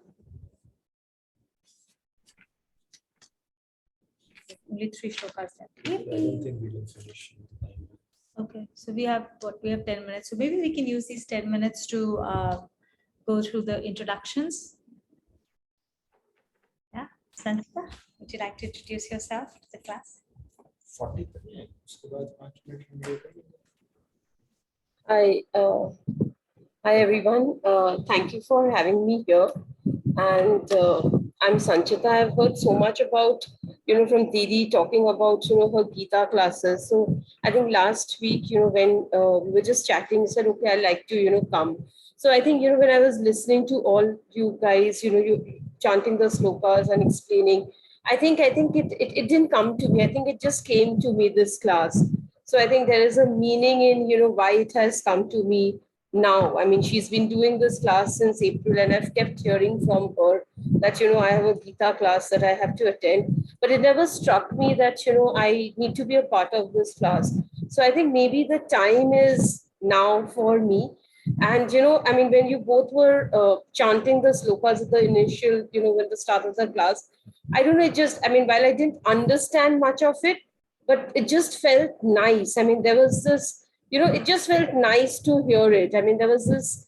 Only 3 shlokas left. I don't think we will finish. Okay, so we have 10 minutes. So maybe we can use these 10 minutes to go through the introductions. Yeah, Sanchita, would you like to introduce yourself to the class? 40 minutes. Hi everyone. Thank you for having me here. And I'm Sanchita. I've heard so much about, from Didi talking about, her Gita classes. So I think last week, when we were just chatting, said, okay, I'd like to, come. So I think, when I was listening to all you guys, you chanting the slokas and explaining, it didn't come to me. I think it just came to me this class. So I think there is a meaning in, why it has come to me now. I mean, she's been doing this class since April, and I've kept hearing from her that, I have a Gita class that I have to attend. But it never struck me that, I need to be a part of this class. So I think maybe the time is now for me. And, I mean, when you both were chanting the slokas at the initial, when the start of the class, I don't know, I mean, while I didn't understand much of it, but it just felt nice. I mean, there was this, it just felt nice to hear it. I mean, there was this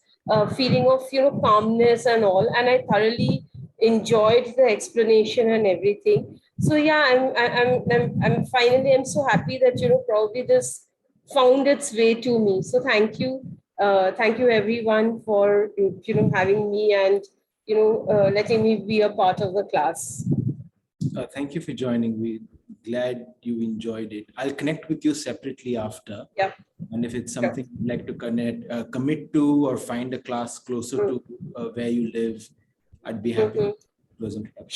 feeling of, calmness and all. And I thoroughly enjoyed the explanation and everything. So yeah, I'm finally, I'm so happy that, probably this found its way to me. So thank you. Thank you everyone for, having me and, letting me be a part of the class. Thank you for joining. We're glad you enjoyed it. I'll connect with you separately after. Yeah. And if it's something you'd like to commit to or find a class closer to where you live, I'd be happy to close introduction.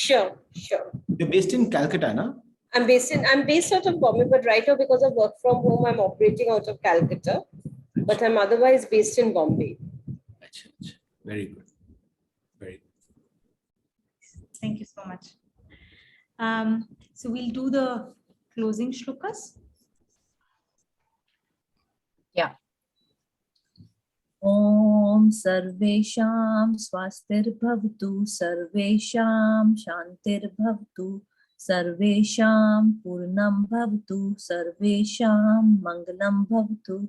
Sure. You're based in Calcutta, no? I'm based out of Bombay, but right now because of work from home, I'm operating out of Calcutta. But I'm otherwise based in Bombay. Very good. Very good. Thank you so much. So we'll do the closing shlokas. Yeah. Om Sarvesham Swastirbhavatu Sarvesham Shantirbhavatu Sarvesham Purnam Bhavatu Sarvesham Mangalam Bhavatu.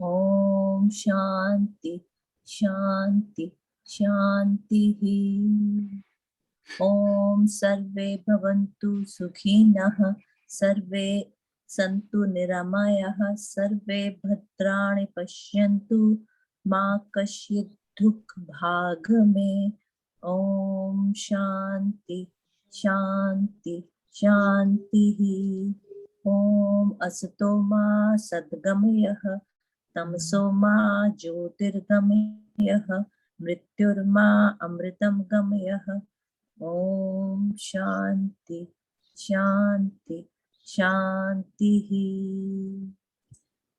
Om Shanti Shanti Shanti. Om Sarve Bhavantu Sukhinah Sarve Santu Niramayah Sarve Bhadrani Pashyantu Ma Kasyit Dukh Bhagame. Om Shanti Shanti Shanti. Om Asato Ma Sadgamyah Tamso Ma Jyotirgamyah Mrityurma Amritam Gamyah. Om Shanti Shanti Shanti.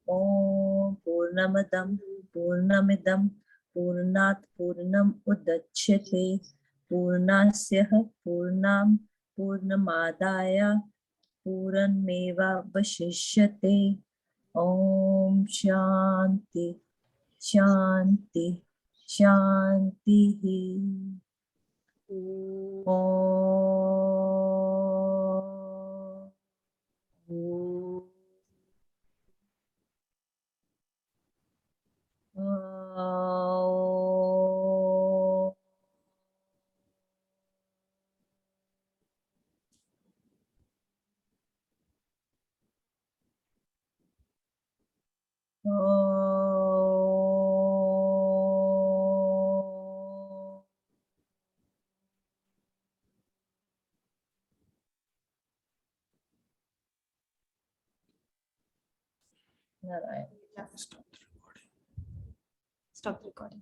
Om Purnamadam Purnamidam Purnat Purnam Udachyate Purnasya Purnam Purnamadaya Purnameva Vashishyate. Om Shanti Shanti Shanti. Stop the recording.